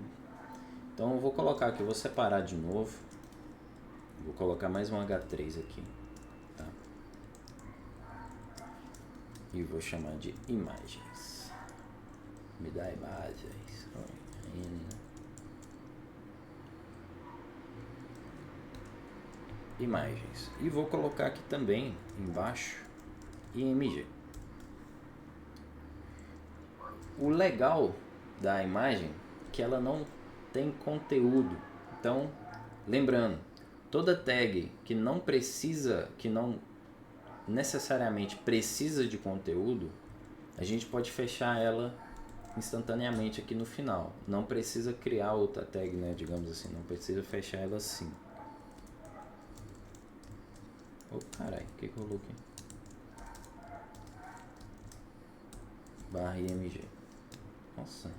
Então eu vou colocar aqui, eu vou separar de novo. Vou colocar mais um H3 aqui, tá? E vou chamar de imagens. Me dá imagens. Imagens. E vou colocar aqui também embaixo img. O legal da imagem é que ela não tem conteúdo. Então, lembrando, toda tag que não necessariamente precisa de conteúdo, a gente pode fechar ela instantaneamente aqui no final. Não precisa criar outra tag, né? Digamos assim, não precisa fechar ela assim. Oh, caralho, o que rolou aqui? Barra img. Nossa.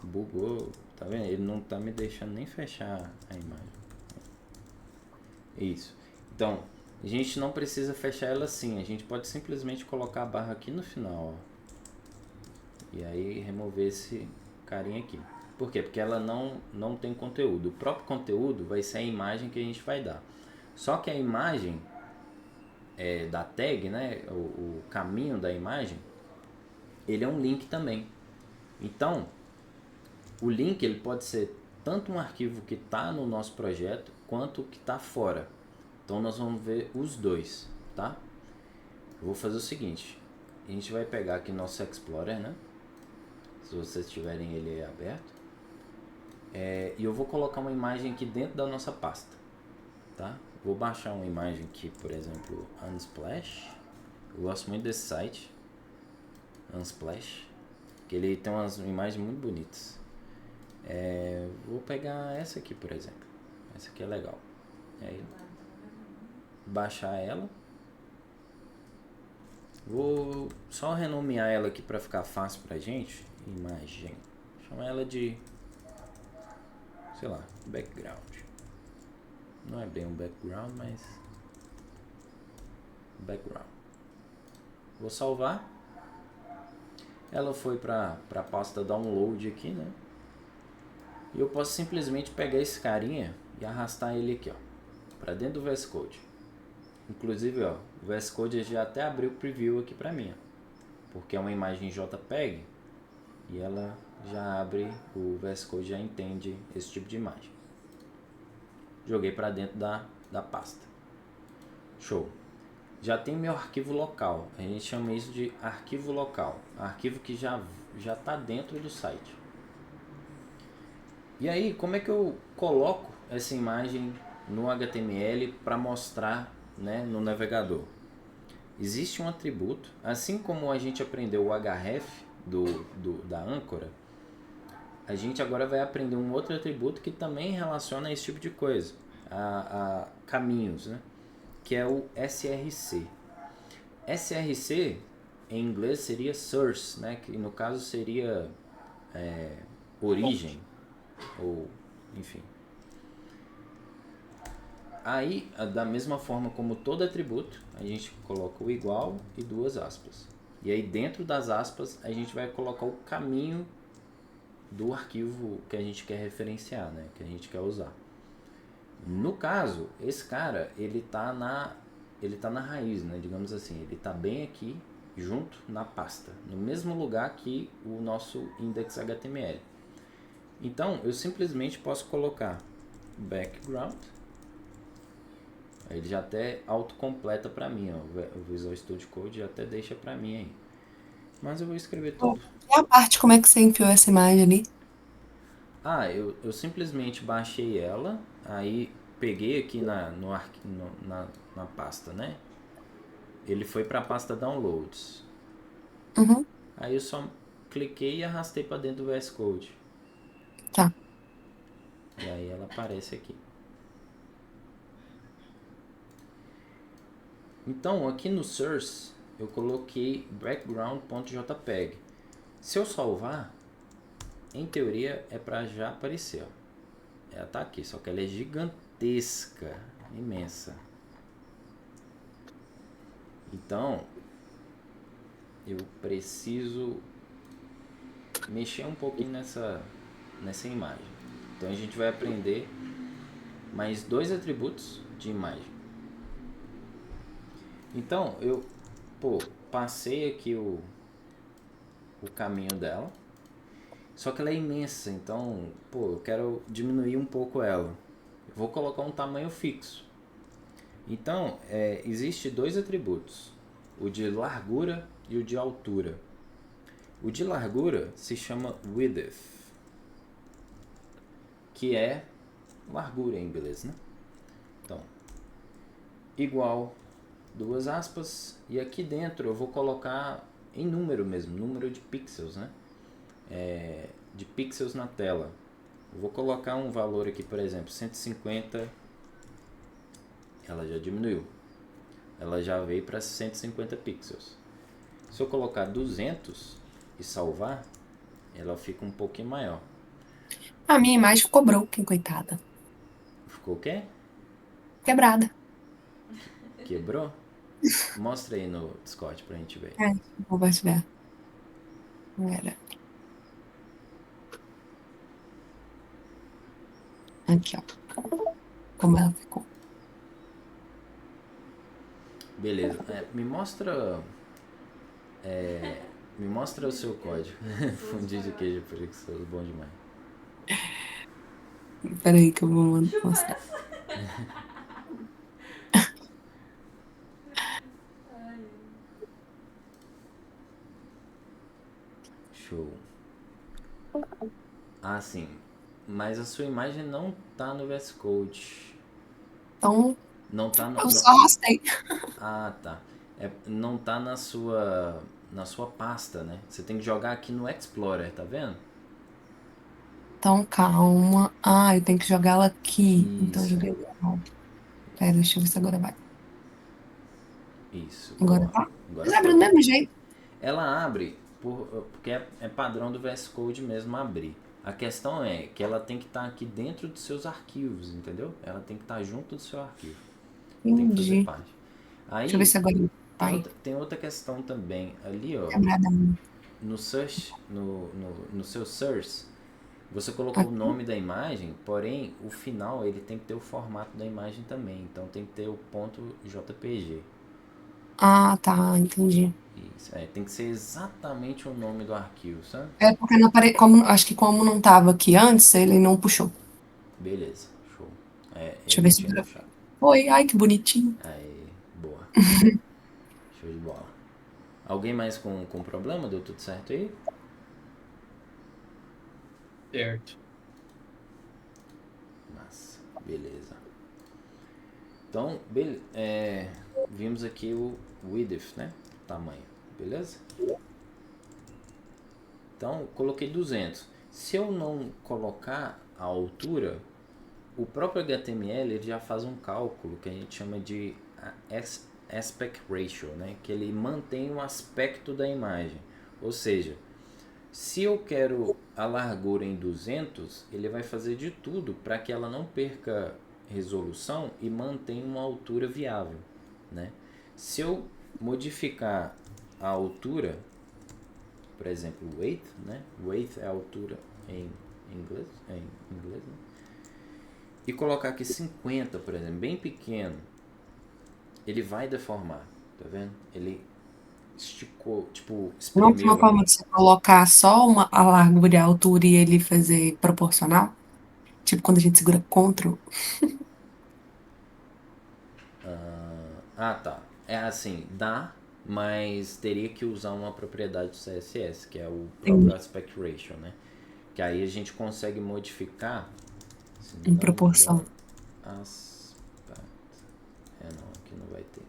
Bugou, tá vendo? Ele não tá me deixando nem fechar a imagem. Isso. Então, a gente não precisa fechar ela assim. A gente pode simplesmente colocar a barra aqui no final, ó. E aí remover esse carinha aqui. Por quê? Porque ela não tem conteúdo. O próprio conteúdo vai ser a imagem que a gente vai dar. Só que a imagem da tag, né, o caminho da imagem, ele é um link também. Então, o link ele pode ser tanto um arquivo que está no nosso projeto, quanto que está fora. Então nós vamos ver os dois, tá? Eu vou fazer o seguinte. A gente vai pegar aqui nosso Explorer, né? Se vocês tiverem ele aí aberto. E eu vou colocar uma imagem aqui dentro da nossa pasta, tá? Vou baixar uma imagem aqui, por exemplo, Unsplash. Eu gosto muito desse site, Unsplash, que ele tem umas imagens muito bonitas. Vou pegar essa aqui, por exemplo. Essa aqui é legal. Aí, baixar ela. Vou só renomear ela aqui para ficar fácil pra gente. Imagem. Chama ela de, sei lá, background. Não é bem um background, mas background. Vou salvar. Ela foi para a pasta download aqui, né? E eu posso simplesmente pegar esse carinha e arrastar ele aqui, ó, para dentro do VS Code. Inclusive, ó, o VS Code já até abriu o preview aqui para mim, ó, porque é uma imagem JPEG e ela já abre, o VS Code já entende esse tipo de imagem. Joguei para dentro da pasta. Show. Já tem meu arquivo local. A gente chama isso de arquivo local. Arquivo que já está dentro do site. E aí, como é que eu coloco essa imagem no HTML para mostrar, né, no navegador? Existe um atributo, assim como a gente aprendeu o href da âncora, a gente agora vai aprender um outro atributo que também relaciona a esse tipo de coisa, a caminhos, né? Que é o src. src em inglês seria source, né? Que no caso seria origem, ou enfim. Aí, da mesma forma como todo atributo, a gente coloca o igual e duas aspas. E aí dentro das aspas a gente vai colocar o caminho do arquivo que a gente quer referenciar, né? Que a gente quer usar. No caso, esse cara, ele tá na raiz, né? Digamos assim, ele tá bem aqui, junto na pasta, no mesmo lugar que o nosso index.html. Então, eu simplesmente posso colocar background. Ele já até autocompleta para mim, ó. O Visual Studio Code já até deixa para mim aí. Mas eu vou escrever tudo. E a parte, como é que você enfiou essa imagem ali? Eu simplesmente baixei ela, aí peguei aqui na pasta, né? Ele foi para a pasta Downloads. Uhum, Aí eu só cliquei e arrastei para dentro do VS Code. tá. E aí ela aparece aqui. Então, aqui no source, eu coloquei background.jpg. Se eu salvar, em teoria é para já aparecer, ó. Ela tá aqui, só que ela é gigantesca, imensa. Então, eu preciso mexer um pouquinho nessa imagem. Então a gente vai aprender mais dois atributos de imagem. Então, eu passei aqui o caminho dela. Só que ela é imensa, então, eu quero diminuir um pouco ela. Eu vou colocar um tamanho fixo. Então, existe dois atributos, o de largura e o de altura. O de largura se chama width, que é largura em inglês, né? Então, igual, duas aspas, e aqui dentro eu vou colocar em número mesmo, número de pixels, né? De pixels na tela. Eu vou colocar um valor aqui, por exemplo, 150. Ela já diminuiu. Ela já veio para 150 pixels. Se eu colocar 200 e salvar, ela fica um pouquinho maior. A minha imagem ficou broken, coitada. Ficou o quê? Quebrada. Quebrou? Mostra aí no Discord pra gente ver. Vou compartilhar. Era. Aqui, ó. Como ela ficou. Beleza. Me mostra o seu código. Fundir de queijo preguiçoso, bom demais. Peraí que eu vou mostrar. Show. Ah, sim. Mas a sua imagem não tá no VS Code. Então, Não tá no. eu só arrastei. Ah, tá. Não tá na sua pasta, né? Você tem que jogar aqui no Explorer, tá vendo? Então, calma. Ah, eu tenho que jogá-la aqui. Então, eu Isso, joguei errado. Pera, deixa eu ver se agora vai. isso. Agora Boa. tá? Agora Mas abre do foi. mesmo jeito. Ela abre porque é padrão do VS Code mesmo abrir. A questão é que ela tem que estar aqui dentro dos seus arquivos, entendeu? Ela tem que estar junto do seu arquivo. Tem que fazer Entendi. parte. Deixa eu ver Aí se agora tem vai. outra questão também. Ali, ó, Quebrada. no search, no seu source, você colocou o Aqui. nome da imagem, porém o final ele tem que ter o formato da imagem também. Então tem que ter o ponto .jpg. Ah, tá. Entendi. Isso, tem que ser exatamente o nome do arquivo, sabe? É porque não como, acho que como não tava aqui antes, ele não puxou. Beleza, show. Deixa eu Ele ver se tinha agora. puxado. Oi, ai, que bonitinho. Aí, boa. Show de bola. Alguém mais com problema? Deu tudo certo aí? Certo. Massa, beleza. Então, vimos aqui o width, né? Tamanho, beleza? Então, coloquei 200. Se eu não colocar a altura, o próprio HTML ele já faz um cálculo que a gente chama de aspect ratio, né? Que ele mantém o aspecto da imagem. Ou seja, se eu quero a largura em 200, ele vai fazer de tudo para que ela não perca resolução e mantenha uma altura viável, né? Se eu modificar a altura, por exemplo, weight, né? Weight é a altura em inglês, né? E colocar aqui 50, por exemplo, bem pequeno, ele vai deformar, tá vendo? Ele esticou, tipo, Não tem uma espremeu forma ali. de você colocar só a largura e a altura e ele fazer proporcional? Tipo quando a gente segura Ctrl. Ah, tá. É assim, dá, mas teria que usar uma propriedade do CSS, que é o próprio Entendi. aspect ratio, né? Que aí a gente consegue modificar, se Em não me proporção. engano, aspect. Não, aqui não vai ter.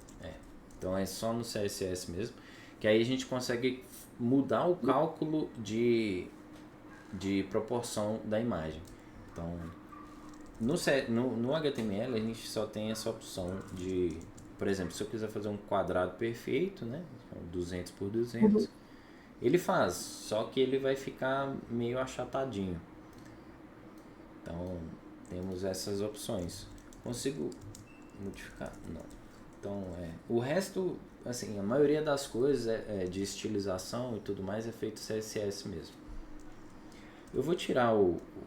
Então é só no CSS mesmo, que aí a gente consegue mudar o cálculo de proporção da imagem. Então, no HTML a gente só tem essa opção de, por exemplo, se eu quiser fazer um quadrado perfeito, né, 200 por 200, ele faz, só que ele vai ficar meio achatadinho. Então, temos essas opções. Consigo modificar? Não. Então, o resto, assim, a maioria das coisas de estilização e tudo mais é feito CSS mesmo. Eu vou tirar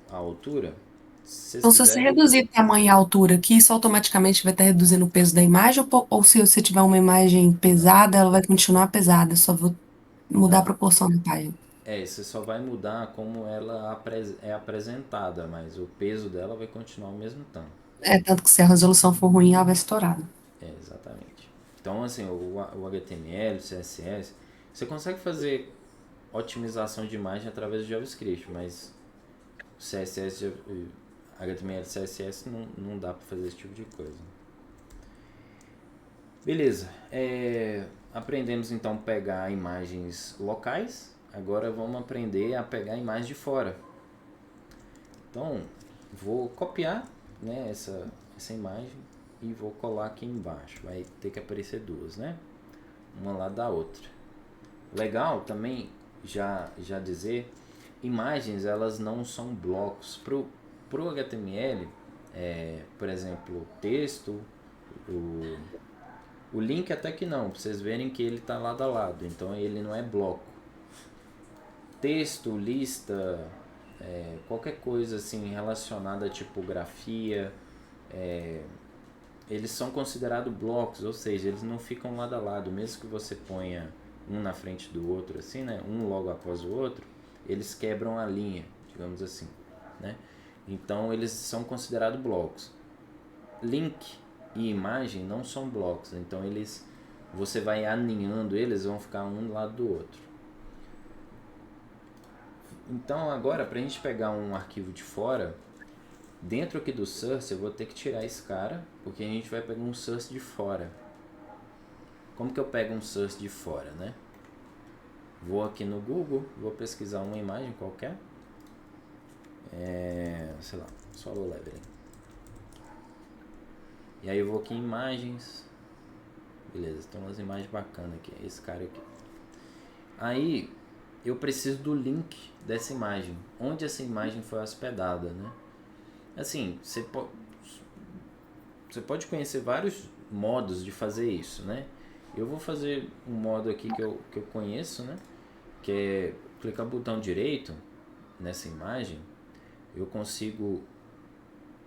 a altura. Se vocês Então, se você quiserem, reduzir tamanho e altura aqui, isso automaticamente vai estar reduzindo o peso da imagem? Ou se você tiver uma imagem não, pesada, ela vai continuar pesada, só vou mudar a não. proporção da página. Você só vai mudar como ela é apresentada, mas o peso dela vai continuar o mesmo tanto. É, tanto que se a resolução for ruim, ela vai estourar. Exatamente. Então, assim, o HTML, o CSS, você consegue fazer otimização de imagem através de JavaScript, mas CSS, HTML, CSS não dá para fazer esse tipo de coisa. Beleza. Aprendemos então a pegar imagens locais. Agora vamos aprender a pegar imagens de fora. Então, vou copiar, né, essa imagem e vou colar aqui embaixo. Vai ter que aparecer duas, né? Uma lá da outra. Legal também já dizer, imagens elas não são blocos. Pro HTML, por exemplo, texto, o link até que não, para vocês verem que ele está lado a lado, então ele não é bloco. Texto, lista, qualquer coisa assim relacionada à tipografia, eles são considerados blocos, ou seja, eles não ficam lado a lado, mesmo que você ponha um na frente do outro, assim, né, um logo após o outro, eles quebram a linha, digamos assim, né? Então eles são considerados blocos. Link e imagem não são blocos, então você vai aninhando eles, vão ficar um do lado do outro. Então agora, para a gente pegar um arquivo de fora, dentro aqui do source eu vou ter que tirar esse cara, porque a gente vai pegar um source de fora. Como que eu pego um source de fora, né? Vou aqui no Google, vou pesquisar uma imagem qualquer. Sei lá, Solo Leveling. E aí eu vou aqui em imagens. Beleza, tem umas imagens bacanas aqui. Esse cara aqui. Aí eu preciso do link dessa imagem. Onde essa imagem foi hospedada, né? Assim, você pode conhecer vários modos de fazer isso, né? Eu vou fazer um modo aqui que eu conheço, né? Que é clicar no botão direito nessa imagem. Eu consigo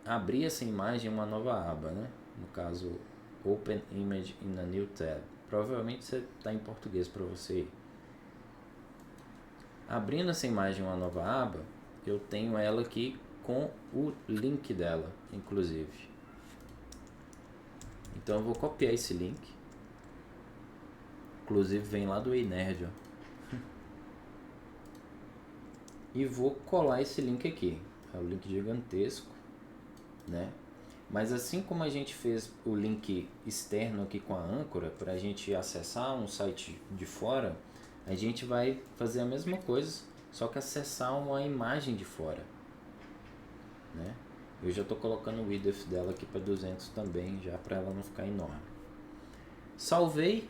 abrir essa imagem em uma nova aba, né? No caso, Open Image in a New Tab. Provavelmente você está em português para você. Abrindo essa imagem em uma nova aba, eu tenho ela aqui com o link dela, inclusive. Então eu vou copiar esse link. Inclusive vem lá do Ei Nerd, ó. E vou colar esse link aqui. É um link gigantesco, né? Mas assim como a gente fez o link externo aqui com a âncora para a gente acessar um site de fora, a gente vai fazer a mesma coisa, só que acessar uma imagem de fora, né? Eu já estou colocando o width dela aqui para 200 também, já para ela não ficar enorme. Salvei.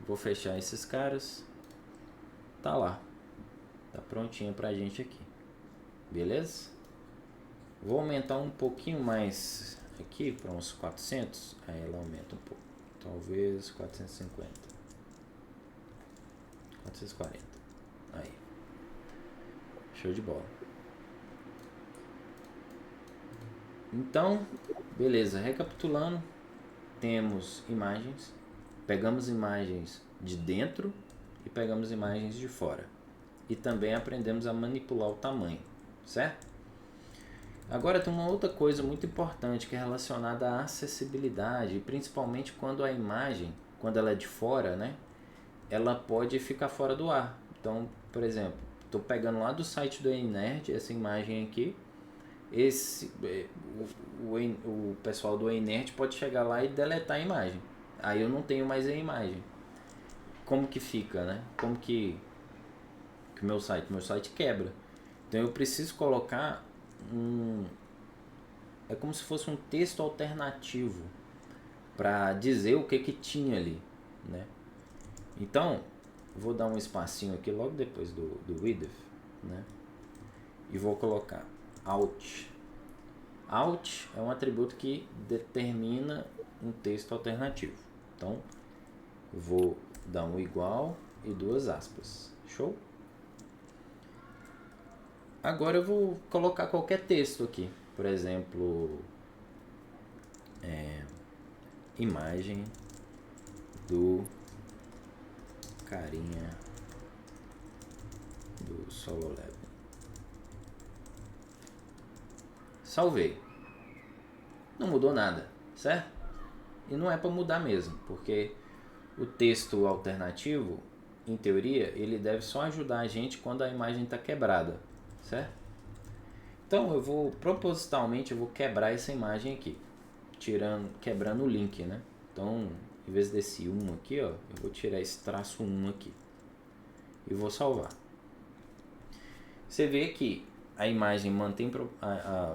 Vou fechar esses caras. Tá lá. Tá prontinho pra gente aqui. Beleza? Vou aumentar um pouquinho mais aqui para uns 400. Aí ela aumenta um pouco. Talvez 450. 440. Aí. Show de bola. Então, beleza. Recapitulando. Temos imagens. Pegamos imagens de dentro e pegamos imagens de fora. E também aprendemos a manipular o tamanho, certo? Agora tem uma outra coisa muito importante que é relacionada à acessibilidade, principalmente quando a imagem, quando ela é de fora, né? Ela pode ficar fora do ar. Então, por exemplo, estou pegando lá do site do Ei Nerd essa imagem aqui. O pessoal do Ei Nerd pode chegar lá e deletar a imagem. Aí eu não tenho mais a imagem. Como que fica, né? Como que o meu site quebra. Então eu preciso colocar é como se fosse um texto alternativo para dizer o que tinha ali, né? Então vou dar um espacinho aqui logo depois do width, né? E vou colocar out. Out é um atributo que determina um texto alternativo. Então eu vou dar um igual e duas aspas. Show? Agora eu vou colocar qualquer texto aqui. Por exemplo, imagem do carinha do Solo Leveling. Salvei. Não mudou nada, certo? E não é para mudar mesmo, porque o texto alternativo, em teoria, ele deve só ajudar a gente quando a imagem está quebrada, certo? Então eu vou propositalmente quebrar essa imagem aqui, quebrando o link, né? Então, em vez desse 1 aqui, ó, eu vou tirar esse traço 1 aqui e vou salvar. Você vê que a imagem mantém,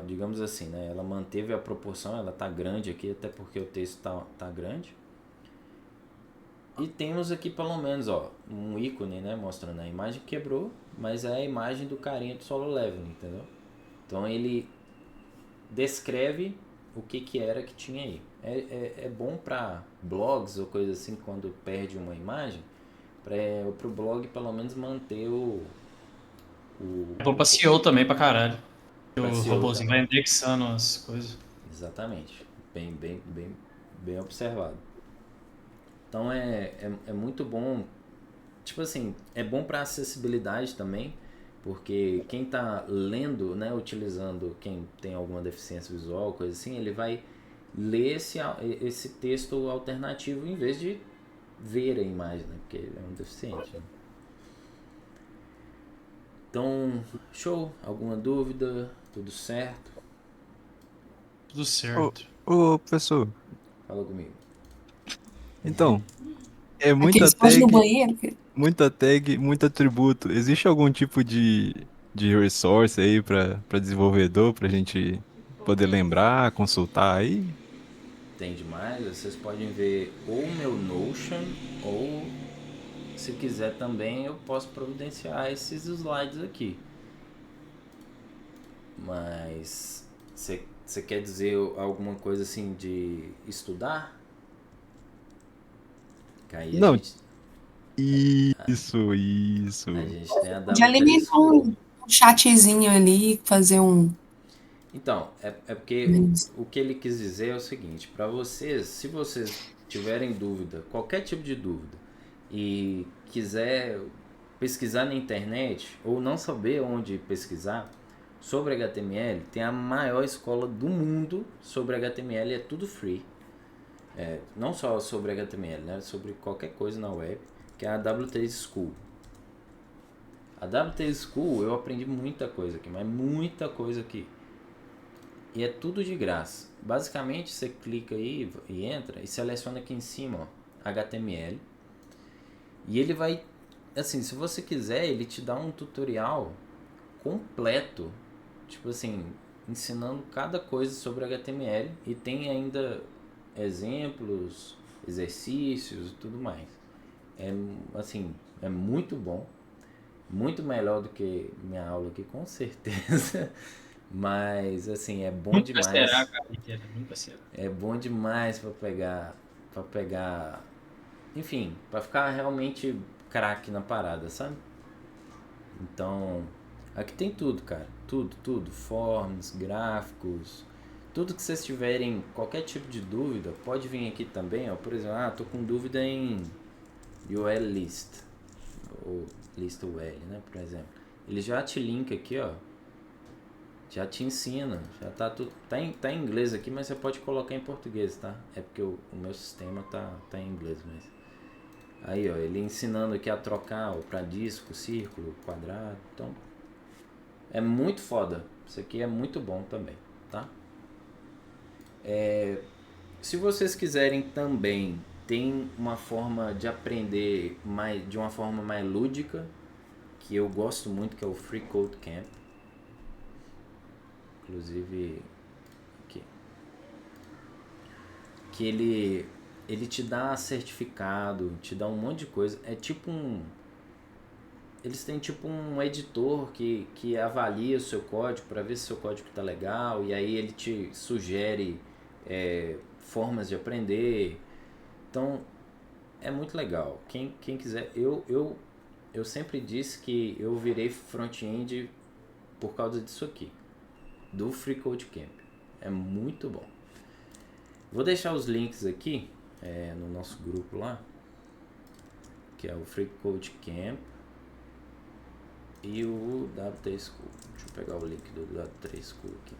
digamos assim, né? Ela manteve a proporção, ela tá grande aqui, até porque o texto tá grande. E temos aqui pelo menos, ó, um ícone, né, mostrando a imagem quebrou, mas é a imagem do carinha do Solo Leveling, entendeu? Então ele descreve o que era que tinha aí. É bom para blogs ou coisa assim, quando perde uma imagem, para o blog pelo menos manter É bom pra SEO também pra caralho. O SEO robôzinho também. vai indexando as coisas. Exatamente. Bem observado. Então é muito bom. Tipo assim, é bom para acessibilidade também, porque quem está lendo, né, utilizando, quem tem alguma deficiência visual, coisa assim, ele vai ler esse texto alternativo em vez de ver a imagem, né, porque ele é um deficiente. Né? Então, show? Alguma dúvida? Tudo certo? Tudo Ô, certo. professor, Fala comigo. então, é Aqueles pode ir no banheiro, filho. muita tag, muito atributo. Existe algum tipo de resource aí para desenvolvedor, pra gente poder lembrar, consultar aí? Tem demais. Vocês podem ver ou meu Notion, ou se quiser também eu posso providenciar esses slides aqui. Mas você quer dizer alguma coisa assim de estudar? Que aí a Não, gente, isso. a gente tem a Podia W3 alimentar School. um chatzinho ali, fazer um. Então, é porque o que ele quis dizer é o seguinte, para vocês, se vocês tiverem dúvida, qualquer tipo de dúvida, e quiser pesquisar na internet ou não saber onde pesquisar sobre HTML, tem a maior escola do mundo sobre HTML, é tudo free. Não só sobre HTML, né? Sobre qualquer coisa na web, que é a W3 School. A W3 School eu aprendi muita coisa aqui, mas muita coisa aqui. E é tudo de graça. Basicamente você clica aí e entra e seleciona aqui em cima, ó, HTML. E ele vai, assim, se você quiser, ele te dá um tutorial completo, tipo assim, ensinando cada coisa sobre HTML e tem ainda exemplos, exercícios e tudo mais. É assim, é muito bom, muito melhor do que minha aula aqui, com certeza. Mas assim, é bom Nunca será, demais. cara, inteira, nunca será. É bom demais para pegar, enfim, para ficar realmente craque na parada, sabe? Então, aqui tem tudo, cara. Tudo. Forms, gráficos. Tudo que vocês tiverem, qualquer tipo de dúvida, pode vir aqui também, ó. Por exemplo, tô com dúvida em UL List. Ou lista UL, né? Por exemplo. Ele já te linka aqui, ó. Já te ensina. Já tá tudo. Tá em inglês aqui, mas você pode colocar em português, tá? É porque o meu sistema tá em inglês mesmo. Aí, ó, ele ensinando aqui a trocar para disco, círculo, quadrado. Então, é muito foda. Isso aqui é muito bom também, tá? Se vocês quiserem também, tem uma forma de aprender de uma forma mais lúdica, que eu gosto muito, que é o Free Code Camp. Inclusive, aqui. Que ele te dá certificado, te dá um monte de coisa. É tipo um... Eles têm tipo um editor que avalia o seu código para ver se o seu código está legal, e aí ele te sugere formas de aprender. Então é muito legal. Quem quiser, eu sempre disse que eu virei front-end por causa disso aqui, do Free Code Camp. É muito bom. Vou deixar os links aqui no nosso grupo lá, que é o Free Code Camp e o W3 School. Deixa eu pegar o link do W3 School aqui.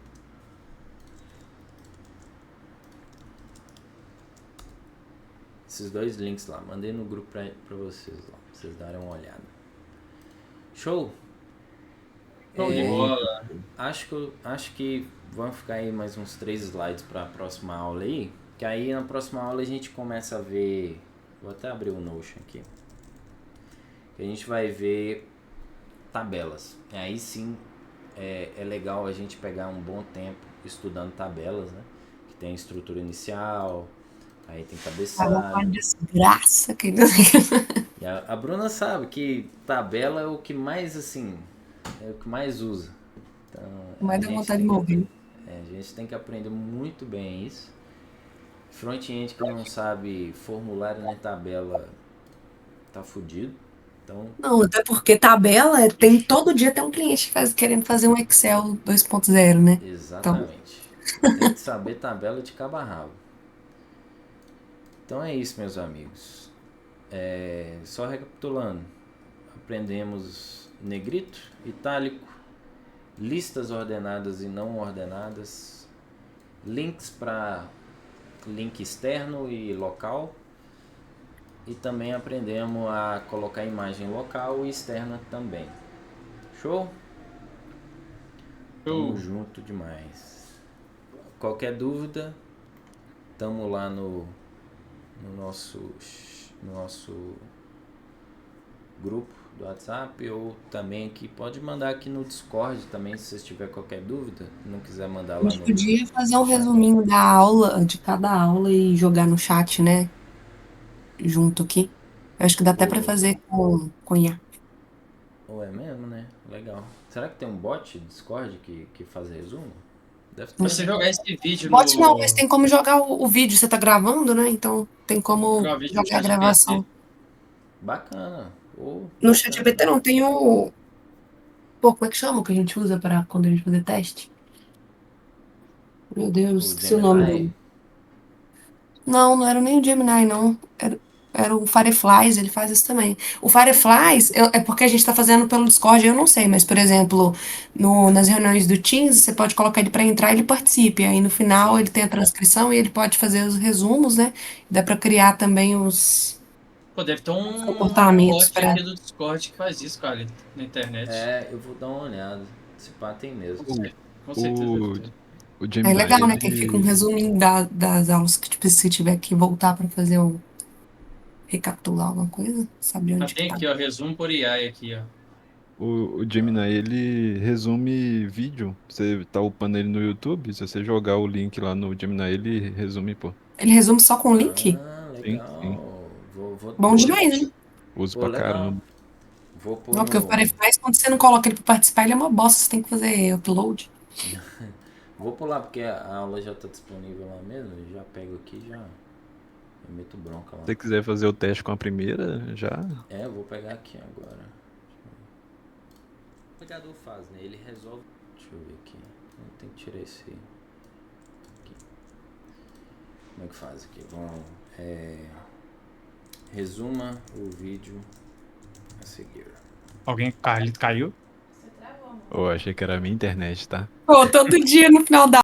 Esses dois links lá, mandei no grupo pra vocês lá, pra vocês darem uma olhada. Show? Show de bola. Acho que vão ficar aí mais uns 3 slides para a próxima aula aí, que aí na próxima aula a gente começa a ver, vou até abrir o Notion aqui, que a gente vai ver tabelas. E aí sim é legal a gente pegar um bom tempo estudando tabelas, né? Que tem estrutura inicial, aí tem cabeçada. Uma desgraça que E a Bruna sabe que tabela é o que mais assim, é o que mais usa. Então, mais dá vontade de morrer. a gente tem que aprender muito bem isso. Front-end que não sabe formulário nem tabela tá fudido. Então, Não, até porque tabela tem todo dia tem um cliente querendo fazer um Excel 2.0, né? Então, exatamente. Tem que saber tabela de cabo a rabo. Então é isso, meus amigos. Só recapitulando. Aprendemos negrito, itálico, listas ordenadas e não ordenadas, links para link externo e local, e também aprendemos a colocar imagem local e externa também. Show? Tamo Eu, junto demais. Qualquer dúvida, tamo lá no nosso grupo do WhatsApp, ou também aqui, pode mandar aqui no Discord também, se vocês tiver qualquer dúvida, não quiser mandar A lá gente no podia fazer um chat. resuminho da aula, de cada aula e jogar no chat, né? Junto aqui. Eu acho que dá até pra Ou, fazer com IA. ou é mesmo, né? Legal. Será que tem um bot Discord que faz resumo? Deve Não ter, você sei. né? jogar esse vídeo Bot não, mas no. tem como jogar o vídeo. Você tá gravando, né? Então tem como Jogar o vídeo no jogar a chat GPT. gravação. Bacana. Ou No chat bacana, GPT bacana. não, tem o. Pô, como é que chama o que a gente usa para quando a gente fazer teste? Meu Deus, O esqueci o nome Gemini. dele. Não, não era nem o Gemini, não. Era o Fireflies, ele faz isso também. O Fireflies é porque a gente está fazendo pelo Discord, eu não sei, mas, por exemplo, nas reuniões do Teams, você pode colocar ele para entrar e ele participe. Aí no final ele Sim. tem a transcrição e ele pode fazer os resumos, né? Dá para criar também Pô, deve ter os um comportamentos bot para. aqui do Discord que faz isso, cara, na internet. É, eu vou dar uma olhada. Se pá, tem mesmo. O, Com certeza deve o, ter. o É Gemini, legal, né? Que aí fica um ele. resuminho das aulas que, tipo, se tiver que voltar para fazer recapitular alguma coisa, sabe Ah, onde que tem tá. aqui, ó, resumo por AI aqui, ó. O Gemini, ele resume vídeo. Você tá upando ele no YouTube, se você jogar o link lá no Gemini, ele resume, pô. Ele resume só com link? Ah, Sim, sim. legal. Bom demais, hein? Uso Pô, pra legal. caramba. Vou pôr Não, porque o no. Fireflies, quando você não coloca ele pra participar, ele é uma bosta, você tem que fazer upload. Vou pular porque a aula já tá disponível lá mesmo. Eu já pego aqui e já. Eu meto bronca lá. Se você quiser fazer o teste com a primeira, já. É, eu vou pegar aqui agora. O navegador faz, né? Ele resolve. Deixa eu ver aqui. Eu tenho que tirar esse. Aqui. Como é que faz aqui? Vamos. Resuma o vídeo a seguir. Alguém, Carlito, caiu? Você travou, amor. Oh, achei que era a minha internet, tá? Pô, todo dia no final da